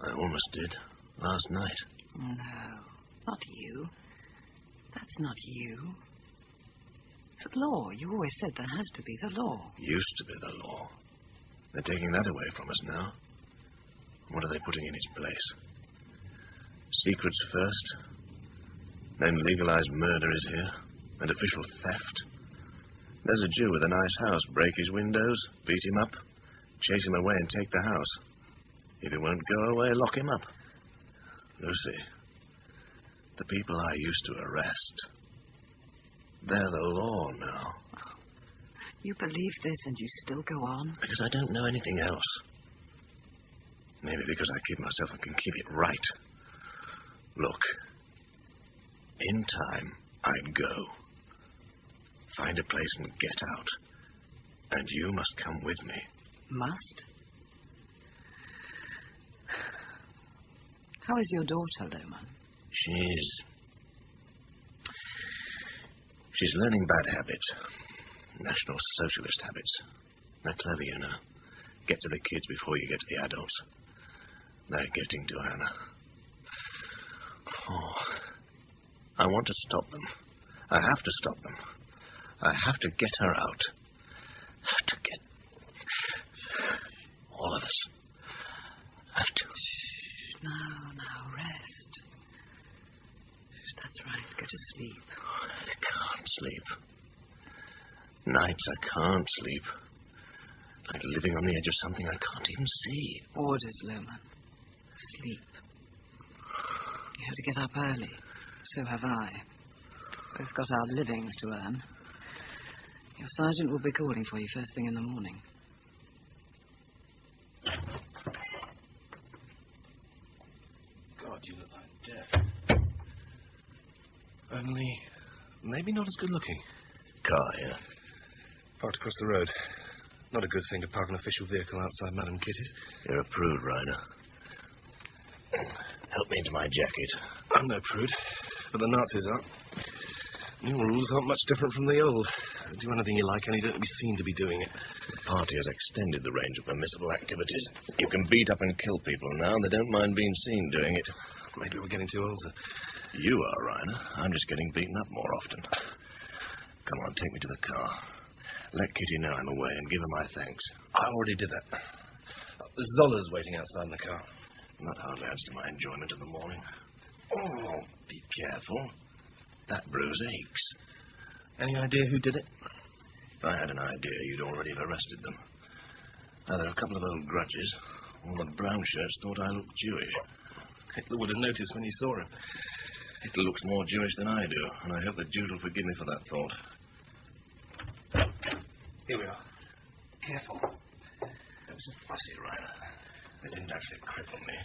I almost did last night. No, not you. That's not you. It's the law. You always said there has to be the law. Used to be the law. They're taking that away from us now. What are they putting in its place? Secrets first, then legalized murder is here, and official theft. There's a Jew with a nice house. Break his windows, beat him up, chase him away and take the house. If he won't go away, lock him up. Lucy, the people I used to arrest, they're the law now. You believe this and you still go on? Because I don't know anything else. Maybe because I kid myself and can keep it right. Look, in time, I'd go. Find a place and get out. And you must come with me. Must? How is your daughter, Lohman? She's learning bad habits. National Socialist habits. They're clever, you know. Get to the kids before you get to the adults. They're getting to Anna. Oh, I want to stop them. I have to stop them. I have to get her out. I have to get... all of us. I have to... Shh, now, rest. That's right, go to sleep. I can't sleep. Nights I can't sleep. Like living on the edge of something I can't even see. Orders, Lohman. Sleep. You have to get up early. So have I. Both got our livings to earn. Your sergeant will be calling for you first thing in the morning. God, you look like death. Only maybe not as good looking. Car here. Parked across the road. Not a good thing to park an official vehicle outside Madame Kitty's. You're a prude, Rainer. Help me into my jacket. I'm no prude, but the Nazis are. New rules aren't much different from the old. Do anything you like, only don't be seen to be doing it. The party has extended the range of permissible activities. You can beat up and kill people now, and they don't mind being seen doing it. Maybe we're getting too old, sir. You are, Rainer. I'm just getting beaten up more often. Come on, take me to the car. Let Kitty know I'm away and give her my thanks. I already did that. Zola's waiting outside in the car. That hardly adds to my enjoyment of the morning. Oh, be careful. That bruise aches. Any idea who did it? I had an idea you'd already have arrested them. Now, there are a couple of old grudges. All the brown shirts thought I looked Jewish. Hitler would have noticed when he saw him. Hitler looks more Jewish than I do, and I hope the Jews will forgive me for that thought. Here we are. Careful. It was a fussy, Ryder. They didn't actually cripple me.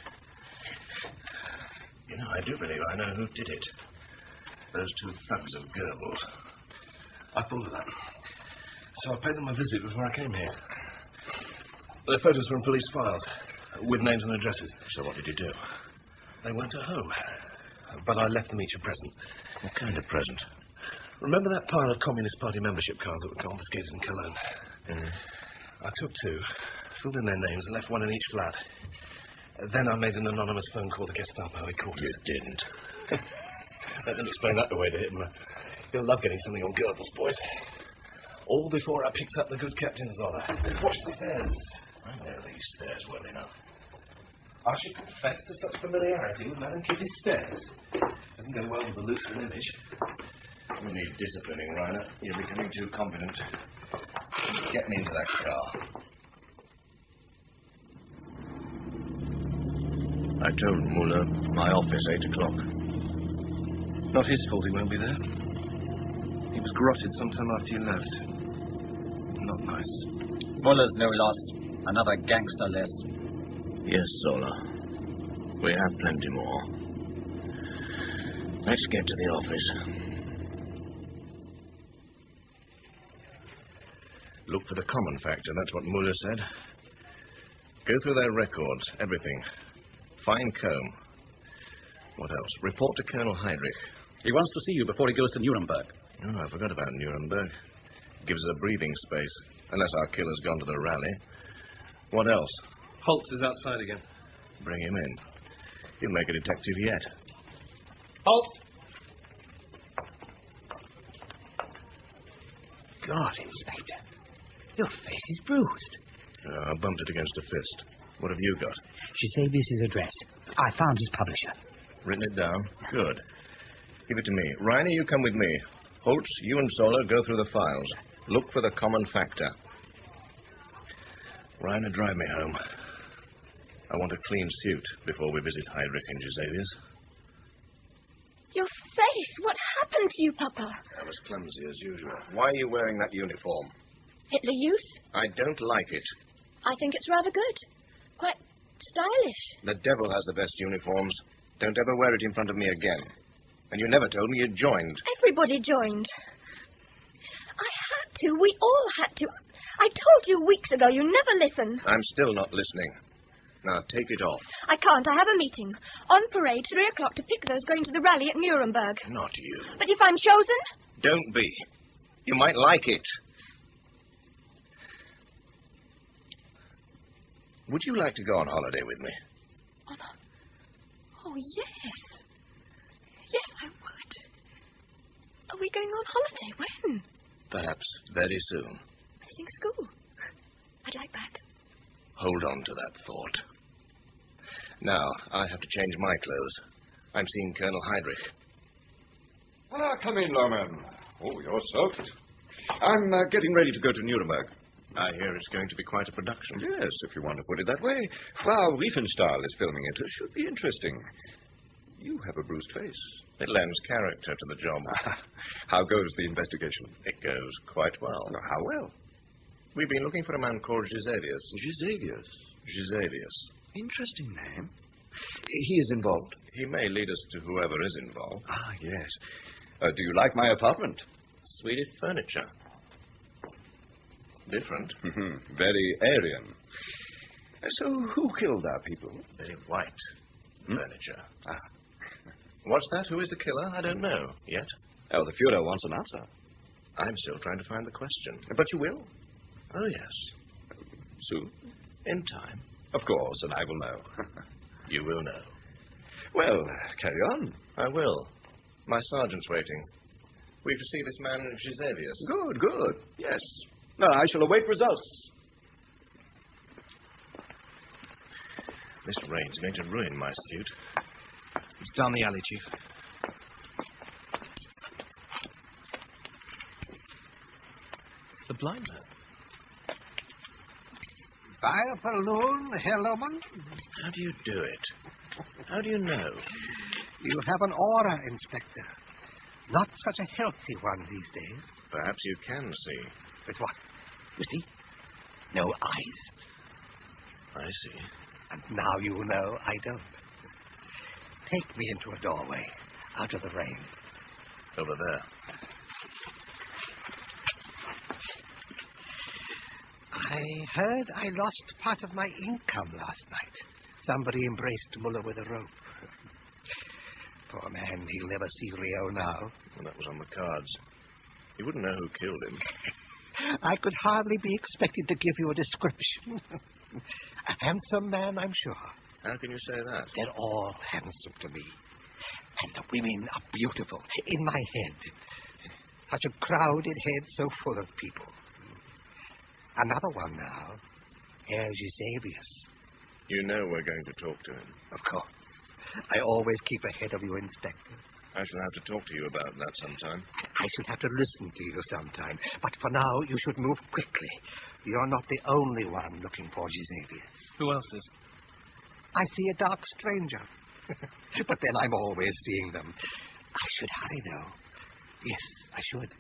You know, I do believe I know who did it. Those two thugs of Goebbels. I thought of that. So I paid them a visit before I came here. Their photos were in police files, with names and addresses. So what did you do? They weren't at home. But I left them each a present. What kind of present? Remember that pile of Communist Party membership cards that were confiscated in Cologne? I took two, filled in their names, and left one in each flat. Then I made an anonymous phone call to Gestapo headquarters. You didn't. Let them explain that away to him. He'll love getting something on Goebbels, boys. All before I picked up the good Captain's order. Watch the stairs. I know these stairs well enough. I should confess to such familiarity with Madame Kitty's stairs. Doesn't go well with the Lutheran image. You need disciplining, Reiner. You're becoming too confident. Get me into that car. I told Muller my office, 8 o'clock. Not his fault he won't be there. He was garroted sometime after you left. Not nice. Muller's no loss. Another gangster less. Yes, Zola. We have plenty more. Let's get to the office. Look for the common factor, that's what Muller said. Go through their records, everything. Find Combe. What else? Report to Colonel Heydrich. He wants to see you before he goes to Nuremberg. Oh, I forgot about Nuremberg. Gives us a breathing space, unless our killer's gone to the rally. What else? Holtz is outside again. Bring him in. He'll make a detective yet. Holtz! God, Inspector. Your face is bruised. I bumped it against a fist. What have you got? Gisevius' address. I found his publisher. Written it down? Good. Give it to me. Reiner, you come with me. Holtz, you and Zola go through the files. Look for the common factor. Reiner, drive me home. I want a clean suit before we visit Heydrich and Gisevius. Your face! What happened to you, Papa? I was clumsy as usual. Why are you wearing that uniform? Hitler Youth? I don't like it. I think it's rather good. Quite stylish. The devil has the best uniforms. Don't ever wear it in front of me again. And you never told me you joined. Everybody joined. I had to. We all had to. I told you weeks ago. You never listen. I'm still not listening. Now, take it off. I can't. I have a meeting. On parade, 3 o'clock, to pick those going to the rally at Nuremberg. Not you. But if I'm chosen? Don't be. You might like it. Would you like to go on holiday with me? Oh, yes. Yes, I would. Are we going on holiday? When? Perhaps very soon. Visiting school. I'd like that. Hold on to that thought. Now, I have to change my clothes. I'm seeing Colonel Heydrich. Come in, Lohmann. Oh, you're soaked. I'm getting ready to go to Nuremberg. I hear it's going to be quite a production. Yes, if you want to put it that way. Frau Riefenstahl is filming it. It should be interesting. You have a bruised face. It lends character to the job. How goes the investigation? It goes quite well. How well? We've been looking for a man called Gisevius. Gisevius? Gisevius. Interesting name. He is involved? He may lead us to whoever is involved. Ah, yes. Do you like my apartment? Swedish furniture. Different. Very Aryan. So who killed our people? Very white furniture. What's that? Who is the killer? I don't know yet. Oh, the Fuhrer wants an answer. I'm still trying to find the question. But you will? Oh, yes. Soon? In time. Of course, and I will know. You will know. Well, carry on. I will. My sergeant's waiting. We've to see this man, Gisevius. Good, good. Yes. Now, I shall await results. This rain's going to ruin my suit. It's down the alley, Chief. It's the blind man. Fire balloon, Herr Lohmann? How do you do it? How do you know? You have an aura, Inspector. Not such a healthy one these days. Perhaps you can see. But what? You see? No eyes. I see. And now you know I don't. Take me into a doorway, out of the rain. Over there. I heard I lost part of my income last night. Somebody embraced Muller with a rope. Poor man, he'll never see Rio now. Well, that was on the cards. You wouldn't know who killed him. I could hardly be expected to give you a description. A handsome man, I'm sure. How can you say that? They're all handsome to me. And the women are beautiful, in my head. Such a crowded head, so full of people. Another one now, Herr Gisevius. You know we're going to talk to him. Of course. I always keep ahead of you, Inspector. I shall have to talk to you about that sometime. I shall have to listen to you sometime. But for now, you should move quickly. You're not the only one looking for Gisevius. Who else is? I see a dark stranger. But then I'm always seeing them. I should hurry, though. Yes, I should.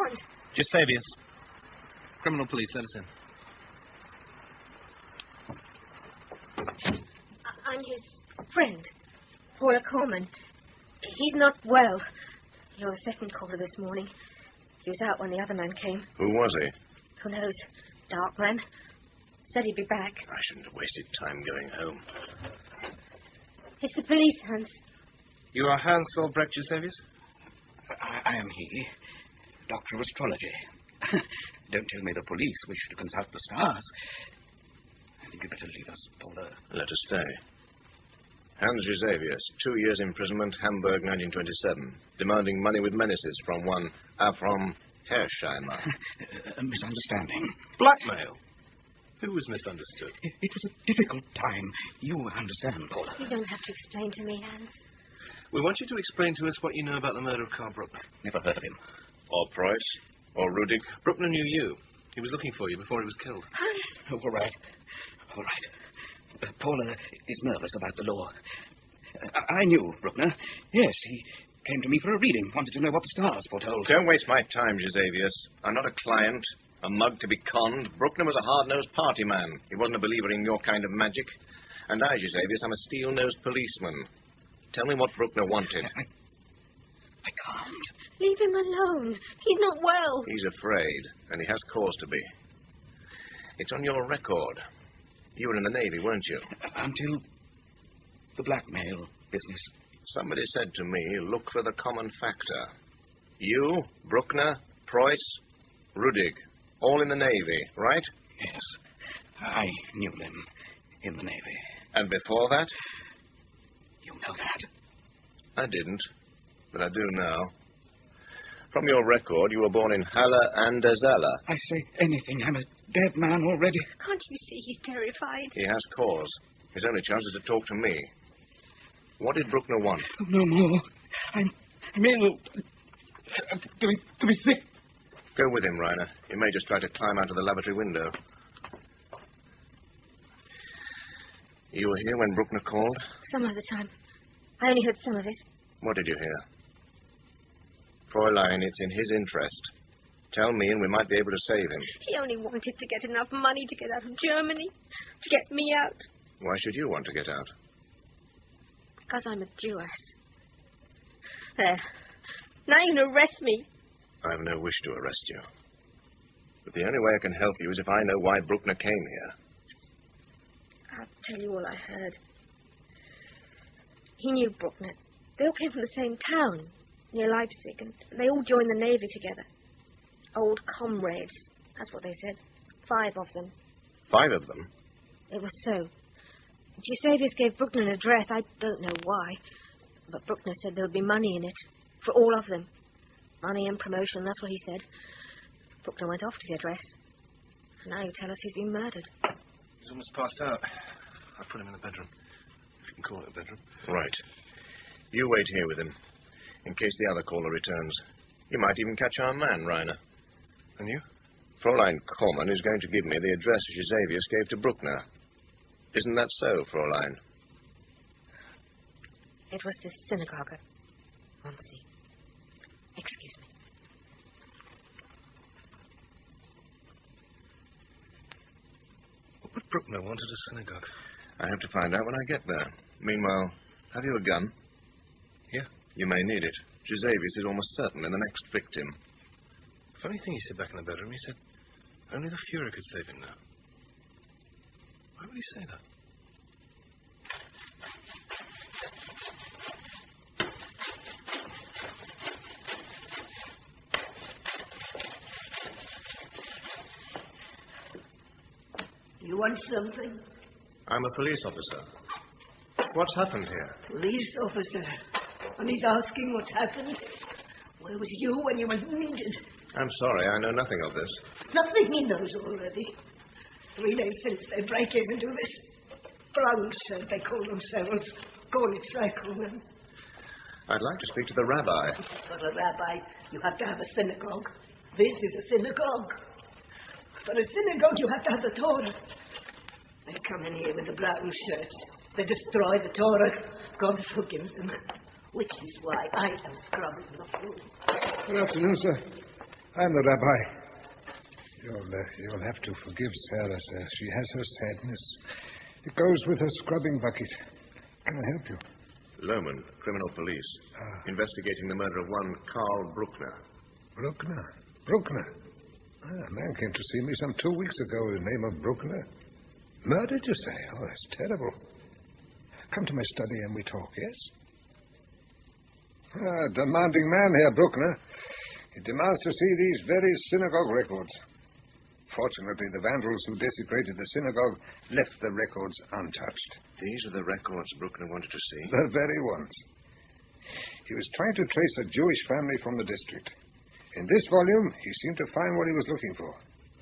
want? Gisavius. Criminal police, let us in. I'm his friend, Paula Coleman. He's not well. You're the second caller this morning. He was out when the other man came. Who was he? Who knows? Dark man. Said he'd be back. I shouldn't have wasted time going home. It's the police, Hans. You are Hans Albrecht Gisavius? I am he, Doctor of Astrology. Don't tell me the police wish to consult the stars. I think you'd better leave us, Paula. Let us stay. Hans Gisavius, 2 years imprisonment, Hamburg, 1927. Demanding money with menaces from one Afrom Hersheimer. A misunderstanding. Blackmail? Who was misunderstood? It was a difficult time. You understand, Paula. You don't have to explain to me, Hans. We want you to explain to us what you know about the murder of Karl Bruckner. Never heard of him. Or Preuss? Or Rudig? Bruckner knew you. He was looking for you before he was killed. Oh, all right. All right. Paula is nervous about the law. I knew Bruckner. Yes, he came to me for a reading. Wanted to know what the stars foretold. Don't waste my time, Gisavius. I'm not a client, a mug to be conned. Bruckner was a hard-nosed party man. He wasn't a believer in your kind of magic. And I, Gisavius, I'm a steel-nosed policeman. Tell me what Bruckner wanted. I can't. Leave him alone. He's not well. He's afraid, and he has cause to be. It's on your record. You were in the Navy, weren't you? Until the blackmail business. Somebody said to me, look for the common factor. You, Bruckner, Preuss, Rudig, all in the Navy, right? Yes. I knew them in the Navy. And before that? You know that. I didn't, but I do now. From your record, you were born in Halle an der Saale. I say anything. I'm a dead man already. Can't you see he's terrified? He has cause. His only chance is to talk to me. What did Bruckner want? No more. I'm ill. I'm going to be sick. Go with him, Rainer. He may just try to climb out of the lavatory window. You were here when Bruckner called? Some other time. I only heard some of it. What did you hear? Fräulein, it's in his interest. Tell me and we might be able to save him. He only wanted to get enough money to get out of Germany, to get me out. Why should you want to get out? Because I'm a Jewess. There. Now you can arrest me. I have no wish to arrest you. But the only way I can help you is if I know why Bruckner came here. I'll tell you all I heard. He knew Bruckner. They all came from the same town, near Leipzig, and they all joined the Navy together. Old comrades, that's what they said. 5 of them. 5 of them? It was so. Gisavius gave Bruckner an address. I don't know why. But Bruckner said there would be money in it. For all of them. Money and promotion, that's what he said. Bruckner went off to the address. And now you tell us he's been murdered. He's almost passed out. I put him in the bedroom. If you can call it a bedroom. Right. You wait here with him. In case the other caller returns. You might even catch our man, Rainer. And you? Fräulein Korman is going to give me the address Gisavius gave to Bruckner. Isn't that so, Fräulein? It was the synagogue at Monsi. Excuse me. What would Bruckner want at a synagogue? I have to find out when I get there. Meanwhile, have you a gun? Yeah. You may need it. Gisavius is almost certainly the next victim. Funny thing he said back in the bedroom. He said only the Fuhrer could save him now. Why would he say that? You want something? I'm a police officer. What's happened here? Police officer. And he's asking what's happened. Where was you when you were wounded? I'm sorry, I know nothing of this. Nothing he knows already. 3 days since they break in and do this. Braunschel, they call themselves. Gornitzreikonen. I'd like to speak to the rabbi. For a rabbi, you have to have a synagogue. This is a synagogue. For a synagogue, you have to have the Torah. They come in here with the brown shirts. They destroy the Torah. God forgives them. Which is why I am scrubbing the floor. Good afternoon, sir. I'm the rabbi. You'll have to forgive Sarah, sir. She has her sadness. It goes with her scrubbing bucket. Can I help you? Lohman, criminal police. Investigating the murder of one Carl Bruckner. Bruckner? A man came to see me some 2 weeks ago with the name of Bruckner. Murdered, you say? Oh, that's terrible. Come to my study and we talk, yes? Demanding man here, Bruckner. He demands to see these very synagogue records. Fortunately, the vandals who desecrated the synagogue left the records untouched. These are the records Bruckner wanted to see? The very ones. He was trying to trace a Jewish family from the district. In this volume, he seemed to find what he was looking for.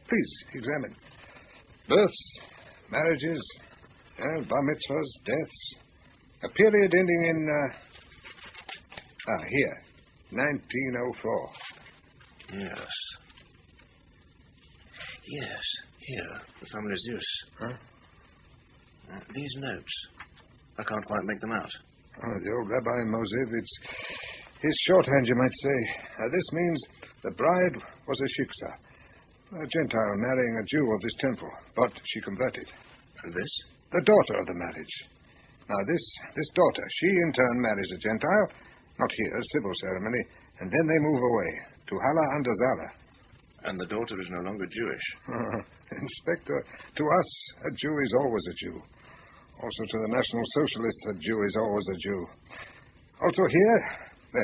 Please, examine. Births, marriages, bar mitzvahs, deaths. A period ending in... here. 1904. Yes. Yes, here, the family Zeus. Huh? These notes. I can't quite make them out. The old Rabbi Mosevich. His shorthand, you might say. This means the bride was a shiksa, a Gentile marrying a Jew of this temple, but she converted. And this? The daughter of the marriage. Now, this daughter, she in turn marries a Gentile, not here, a civil ceremony, and then they move away to Hala and Zara. And the daughter is no longer Jewish. Inspector, to us, a Jew is always a Jew. Also to the National Socialists, a Jew is always a Jew. Also here, a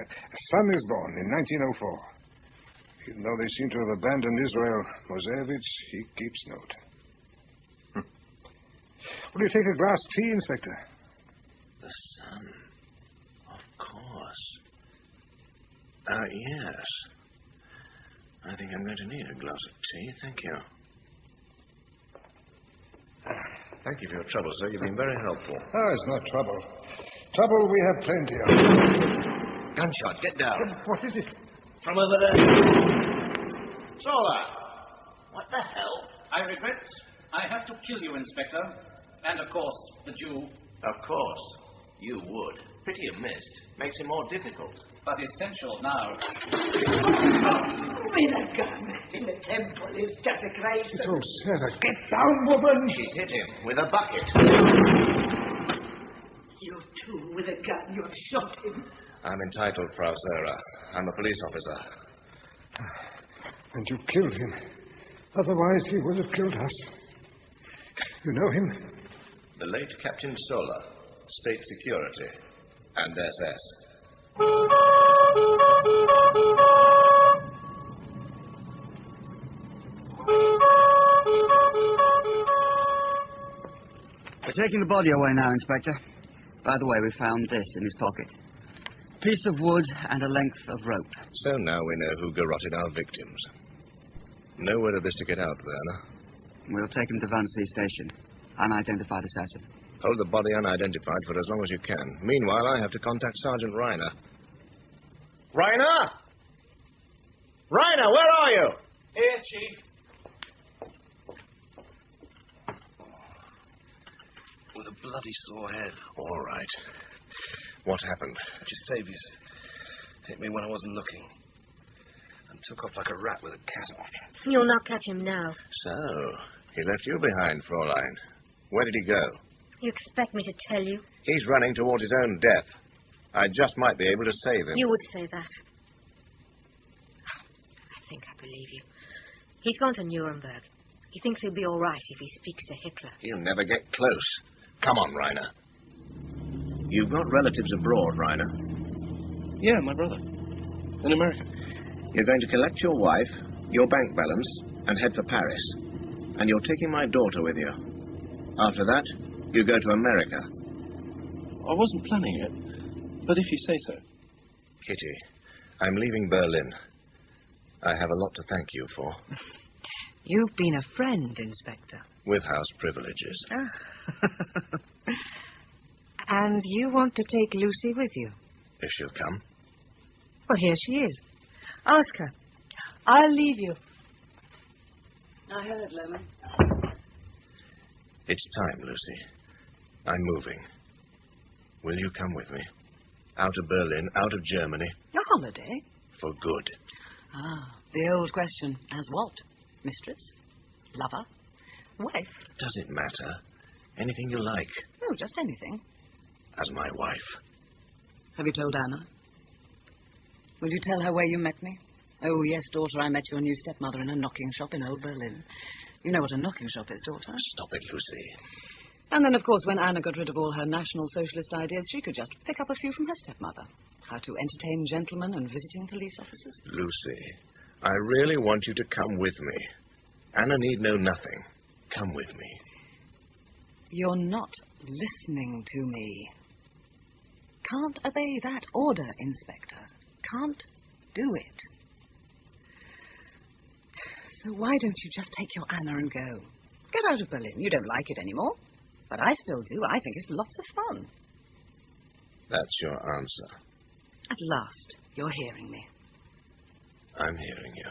son is born in 1904. Even though they seem to have abandoned Israel, Mosevich, he keeps note. Will you take a glass tea, Inspector? The son. Of course. Yes. I think I'm going to need a glass of tea. Thank you. Thank you for your trouble, sir. You've been very helpful. Oh, it's not trouble. Trouble we have plenty of. Gunshot. Get down. What is it? From over there. Sola! What the hell? I regret I have to kill you, Inspector. And, of course, the Jew. Of course. You would. Pretty amiss. Makes it more difficult. But essential now. With a gun in the temple is desecration. Oh, Sarah. Get down, woman. She's hit him with a bucket. You too, with a gun. You have shot him. I'm entitled, Frau Sarah. I'm a police officer. And you killed him. Otherwise, he would have killed us. You know him? The late Captain Sola, State Security, and SS. We're taking the body away now, Inspector. By the way, we found this in his pocket. Piece of wood and a length of rope. So now we know who garroted our victims. No word of this to get out, Werner. We'll take him to Vancy Station. Unidentified assassin. Hold the body unidentified for as long as you can. Meanwhile, I have to contact Sergeant Reiner. Reiner! Reiner, where are you? Here, Chief. With a bloody sore head. All right. What happened? Giuseppes hit me when I wasn't looking. And took off like a rat with a cat off. You'll not catch him now. So, he left you behind, Fraulein. Where did he go? You expect me to tell you? He's running towards his own death. I just might be able to save him. You would say that. I think I believe you. He's gone to Nuremberg. He thinks he'll be all right if he speaks to Hitler. He'll never get close. Come on, Reiner. You've got relatives abroad, Reiner. Yeah, my brother. In America. You're going to collect your wife, your bank balance, and head for Paris. And you're taking my daughter with you. After that, you go to America. I wasn't planning it, but if you say so. Kitty, I'm leaving Berlin. I have a lot to thank you for. You've been a friend, Inspector. With house privileges. And you want to take Lucy with you? If she'll come. Well, here she is. Ask her. I'll leave you. I heard, Lemon. It's time, Lucy. I'm moving. Will you come with me? Out of Berlin, out of Germany. A holiday? For good. Ah. The old question, as what? Mistress? Lover? Wife? Does it matter? Anything you like. Oh, just anything. As my wife. Have you told Anna? Will you tell her where you met me? Oh, yes, daughter, I met your new stepmother in a knocking shop in Old Berlin. You know what a knocking shop is, daughter? Stop it, Lucy. And then, of course, when Anna got rid of all her National Socialist ideas, she could just pick up a few from her stepmother. How to entertain gentlemen and visiting police officers. Lucy, I really want you to come with me. Anna need know nothing. Come with me. You're not listening to me. Can't obey that order, Inspector. Can't do it. So why don't you just take your Anna and go? Get out of Berlin. You don't like it anymore. But I still do. I think it's lots of fun. That's your answer. At last, you're hearing me. I'm hearing you.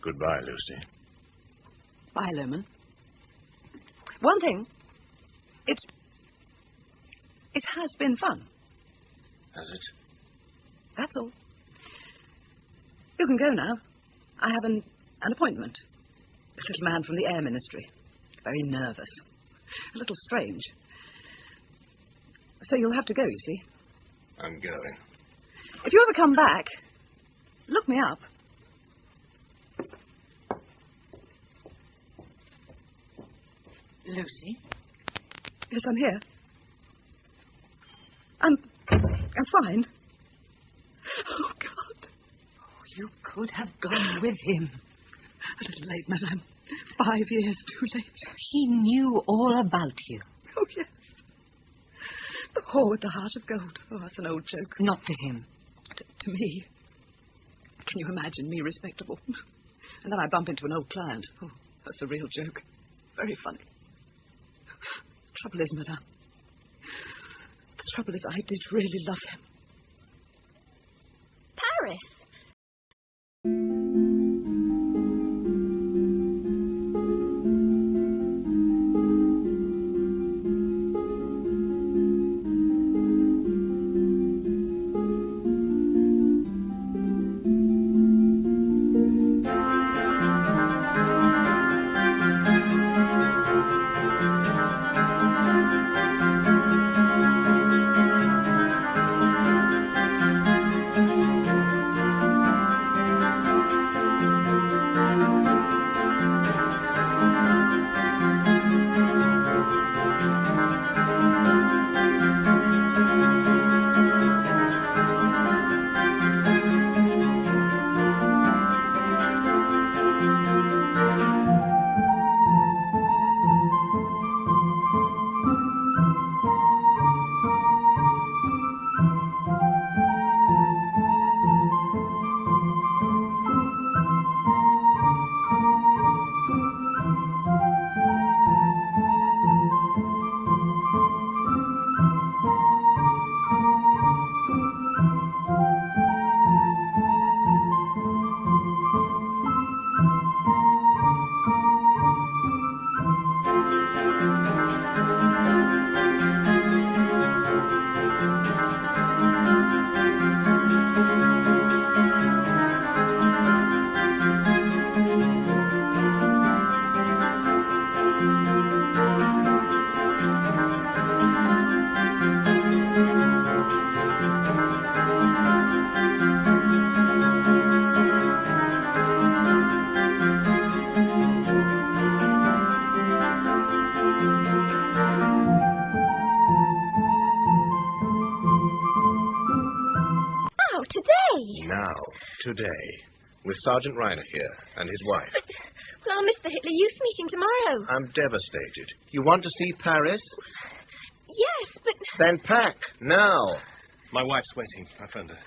Goodbye, Lucy. Bye, Lohman. One thing. It has been fun. Has it? That's all. You can go now. I have an appointment. A little man from the Air Ministry. Very nervous. A little strange. So you'll have to go, you see. I'm going. If you ever come back, look me up. Lucy? Yes, I'm here. I'm fine. Oh, God. Oh, you could have gone with him. A little late, madame. 5 years too late. He knew all about you. Oh, yes. The whore with the heart of gold. Oh, that's an old joke. Not to him. To me. Can you imagine me respectable? And then I bump into an old client. Oh, that's a real joke. Very funny. Trouble is, madame. The trouble is I did really love him. Paris? Now, today, with Sergeant Reiner here and his wife. Well, I'll miss the Hitler Youth meeting tomorrow. I'm devastated. You want to see Paris? Yes, but... Then pack, now. My wife's waiting. I phoned her.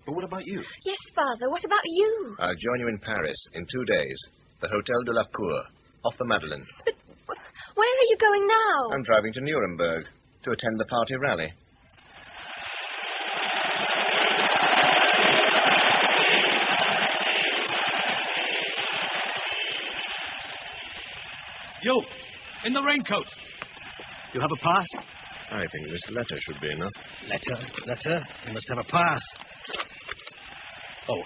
But what about you? Yes, Father, what about you? I'll join you in Paris in 2 days. The Hotel de la Cour, off the Madeleine. But where are you going now? I'm driving to Nuremberg to attend the party rally. You, in the raincoat. You have a pass? I think this letter should be enough. Letter? You must have a pass. Oh,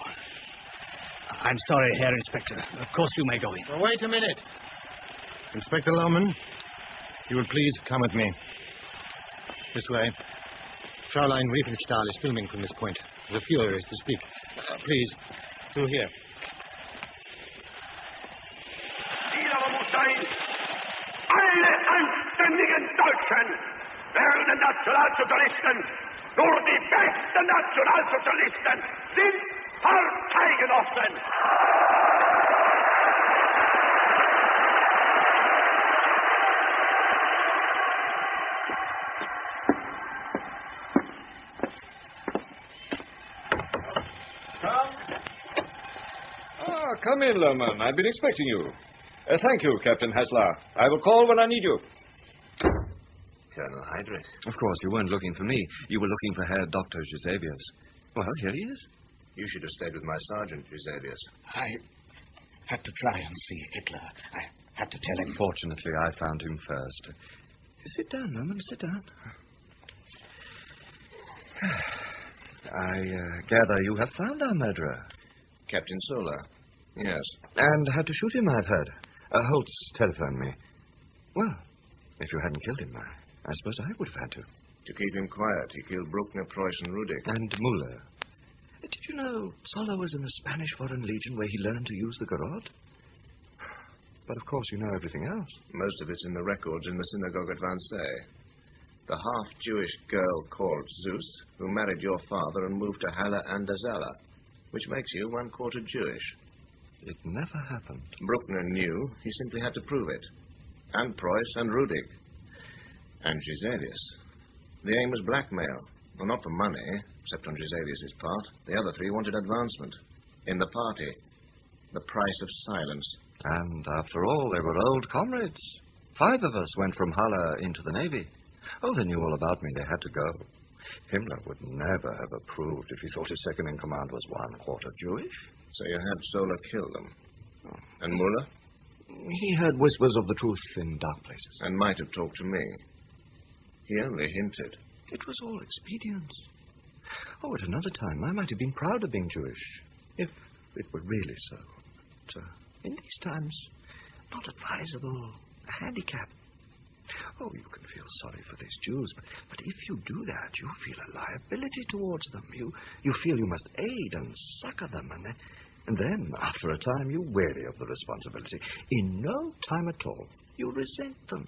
I'm sorry, Herr Inspector. Of course you may go in. Oh, wait a minute. Inspector Lohmann, you will please come with me. This way. Fraulein Riefenstahl is filming from this point. The Fuhrer is to speak. Please, through here. Dieser muss sein. Alle anständigen Deutschen werden Nationalsozialisten. Nur die besten Nationalsozialisten sind Parteigenossen. Come in, Lohmann. I've been expecting you. Thank you, Captain Haslar. I will call when I need you. Colonel Heydrich. Of course, you weren't looking for me. You were looking for Herr Dr. Gisevius. Well, here he is. You should have stayed with my sergeant, Gisevius. I had to try and see Hitler. I had to tell him. Fortunately, I found him first. Sit down, Lohmann. Sit down. I gather you have found our murderer. Captain Solar. Yes. And had to shoot him, I've heard. Holtz telephoned me. Well, if you hadn't killed him, I suppose I would have had to. To keep him quiet, he killed Bruckner, Preuss, and Rudik. And Muller. Did you know Zoller was in the Spanish Foreign Legion where he learned to use the garrote? But of course you know everything else. Most of it's in the records in the synagogue at Vanzay. The half-Jewish girl called Zeus, who married your father and moved to Halle an der Saale, which makes you 1/4 Jewish. It never happened. Bruckner knew. He simply had to prove it. And Preuss and Rudik. And Gisevius. The aim was blackmail. Well, not for money, except on Gisevius' part. The other three wanted advancement. In the party. The price of silence. And after all, they were old comrades. 5 of us went from Halle into the Navy. Oh, they knew all about me. They had to go. Himmler would never have approved if he thought his second-in-command was 1/4 Jewish. So you had Solar kill them. Oh. And Muller? He heard whispers of the truth in dark places. And might have talked to me. He only hinted. It was all expedience. Oh, at another time, I might have been proud of being Jewish, if it were really so. But in these times, not advisable, a handicap. Oh, you can feel sorry for these Jews, but if you do that, you feel a liability towards them. You feel you must aid and succor them, and then, after a time, you weary of the responsibility. In no time at all, you resent them.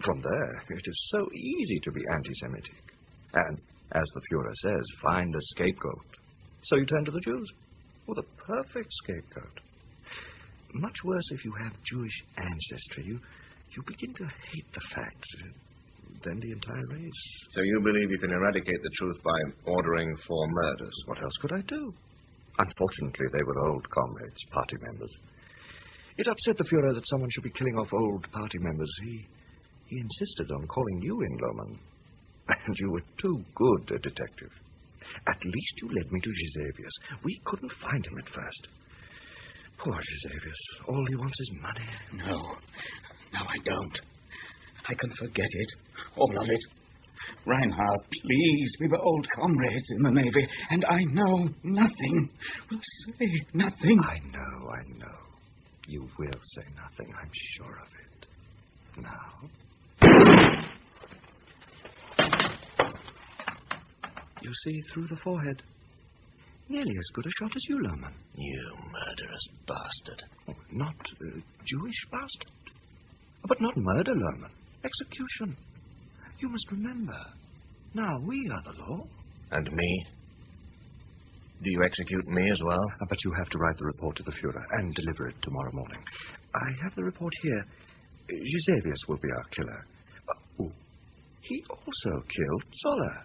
From there, it is so easy to be anti-Semitic. And, as the Fuhrer says, find a scapegoat. So you turn to the Jews. Well, the perfect scapegoat. Much worse if you have Jewish ancestry. You begin to hate the fact, then the entire race. So you believe you can eradicate the truth by ordering 4 murders? What else could I do? Unfortunately, they were old comrades, party members. It upset the Fuhrer that someone should be killing off old party members. He insisted on calling you in, Lohmann. And you were too good a detective. At least you led me to Gisevius. We couldn't find him at first. Poor Gisevius. All he wants is money. No, I don't. I can forget it. All of it. Reinhard, please. We were old comrades in the Navy, and I know nothing. Will say nothing. I know. You will say nothing. I'm sure of it. Now. You see through the forehead. Nearly as good a shot as you, Lohmann. You murderous bastard. Oh, not Jewish bastard. But not murder, Lohmann. Execution. You must remember. Now we are the law. And me? Do you execute me as well? But you have to write the report to the Fuhrer and deliver it tomorrow morning. I have the report here. Gisevius will be our killer. Oh, he also killed Zoller.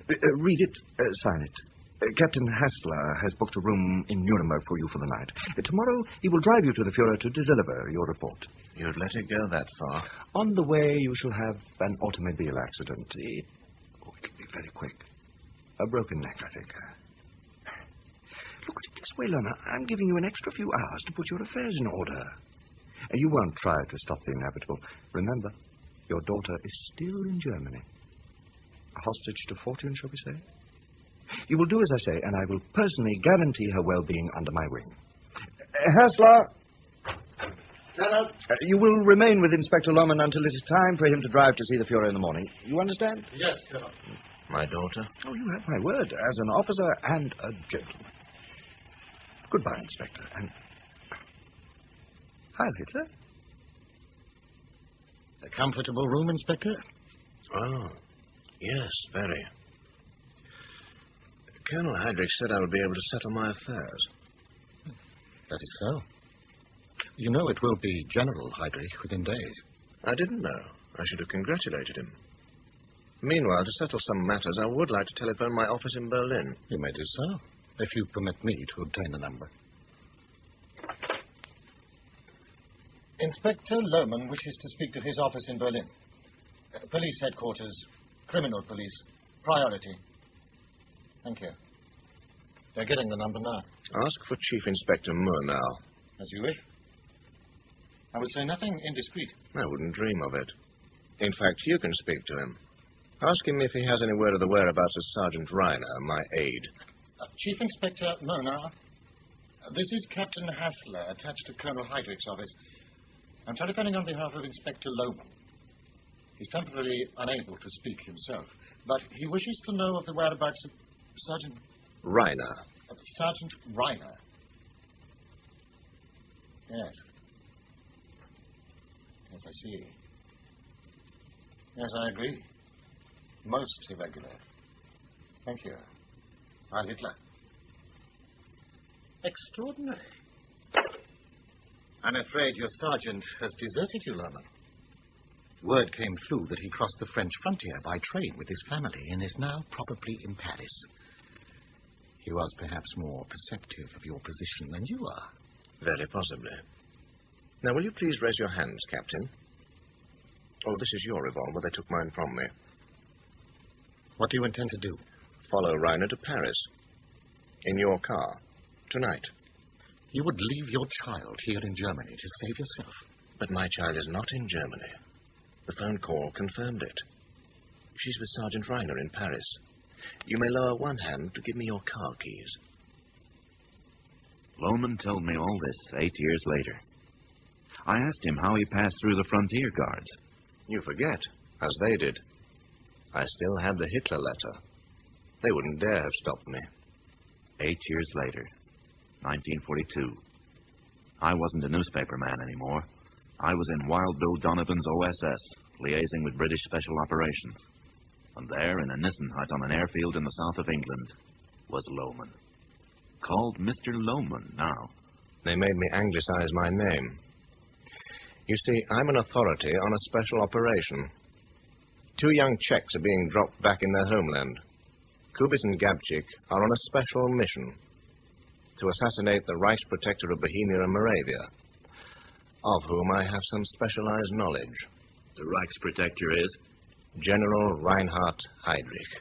Read it, sign it. Captain Hassler has booked a room in Nuremberg for you for the night. Tomorrow he will drive you to the Fuhrer to deliver your report. You'd let it go that far? On the way, you shall have an automobile accident. It'll be very quick. A broken neck, I think. Look at it this way, Lohmann. I'm giving you an extra few hours to put your affairs in order. You won't try to stop the inevitable. Remember, your daughter is still in Germany. A hostage to fortune, shall we say? You will do as I say, and I will personally guarantee her well-being under my wing. Hassler! Hello. You will remain with Inspector Loman until it is time for him to drive to see the Fuhrer in the morning. You understand? Yes, Colonel. My daughter? Oh, you have my word, as an officer and a gentleman. Goodbye, Inspector, and... Heil Hitler? A comfortable room, Inspector? Oh, yes, very. Colonel Heydrich said I would be able to settle my affairs. That is so. You know it will be General Heydrich within days. I didn't know. I should have congratulated him. Meanwhile, to settle some matters, I would like to telephone my office in Berlin. You may do so, if you permit me to obtain the number. Inspector Lohmann wishes to speak to his office in Berlin. Police headquarters, criminal police, priority. Thank you. They're getting the number now. Ask for Chief Inspector Murnau. As you wish. I will say nothing indiscreet. I wouldn't dream of it. In fact, you can speak to him. Ask him if he has any word of the whereabouts of Sergeant Reiner, my aide. Chief Inspector Murnau, this is Captain Hassler, attached to Colonel Heydrich's office. I'm telephoning on behalf of Inspector Lohmann. He's temporarily unable to speak himself, but he wishes to know of the whereabouts of Sergeant... Reiner. Sergeant Reiner. Yes. Yes, I see. Yes, I agree. Most irregular. Thank you. Heil Hitler. Extraordinary. I'm afraid your sergeant has deserted you, Lohmann. Word came through that he crossed the French frontier by train with his family and is now probably in Paris. He was perhaps more perceptive of your position than you are. Very possibly. Now, will you please raise your hands, Captain? Oh, this is your revolver. They took mine from me. What do you intend to do? Follow Reiner to Paris. In your car. Tonight. You would leave your child here in Germany to save yourself. But my child is not in Germany. The phone call confirmed it. She's with Sergeant Reiner in Paris. You may lower one hand to give me your car keys. Lohmann told me all this 8 years later. I asked him how he passed through the frontier guards. You forget, as they did. I still had the Hitler letter. They wouldn't dare have stopped me. 8 years later, 1942. I wasn't a newspaper man anymore. I was in Wild Bill Donovan's OSS, liaising with British Special Operations. And there, in a Nissen hut on an airfield in the south of England, was Lohmann. Called Mr. Lohmann now. They made me anglicize my name. You see, I'm an authority on a special operation. 2 young Czechs are being dropped back in their homeland. Kubis and Gabčík are on a special mission to assassinate the Reichsprotector of Bohemia and Moravia, of whom I have some specialized knowledge. The Reichsprotector is? General Reinhard Heydrich.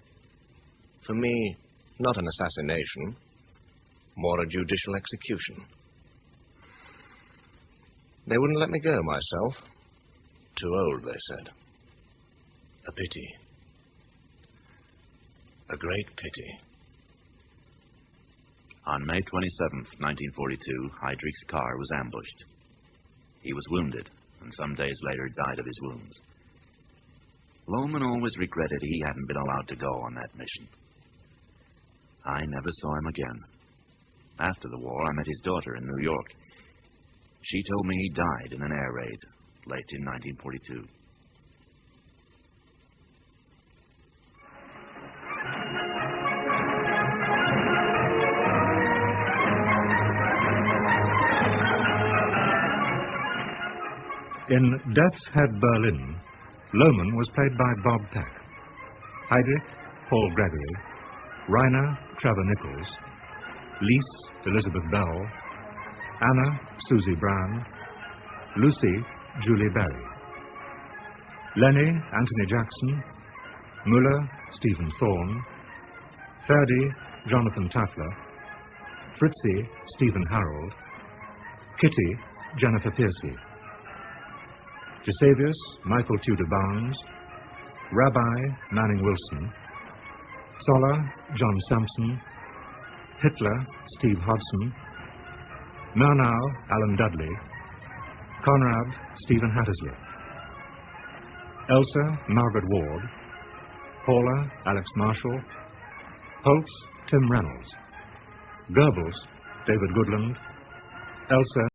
For me, not an assassination, more a judicial execution. They wouldn't let me go myself. Too old, they said. A pity. A great pity. On May 27th, 1942, Heydrich's car was ambushed. He was wounded, and some days later died of his wounds. Lohmann always regretted he hadn't been allowed to go on that mission. I never saw him again. After the war, I met his daughter in New York. She told me he died in an air raid late in 1942. In Death's Head, Berlin, Lohmann was played by Bob Peck. Heydrich, Paul Gregory. Reiner, Trevor Nichols. Lise, Elizabeth Bell. Anna, Susie Brown. Lucy, Julie Berry. Lenny, Anthony Jackson. Muller, Stephen Thorne. Ferdy, Jonathan Tafler. Fritzie, Stephen Harold. Kitty, Jennifer Piercy. Gisavius, Michael Tudor Barnes. Rabbi, Manning Wilson. Zoller, John Sampson. Hitler, Steve Hodson. Murnau, Alan Dudley. Conrad, Stephen Hattersley. Elsa, Margaret Ward. Paula, Alex Marshall. Holtz, Tim Reynolds. Goebbels, David Goodland. Elsa,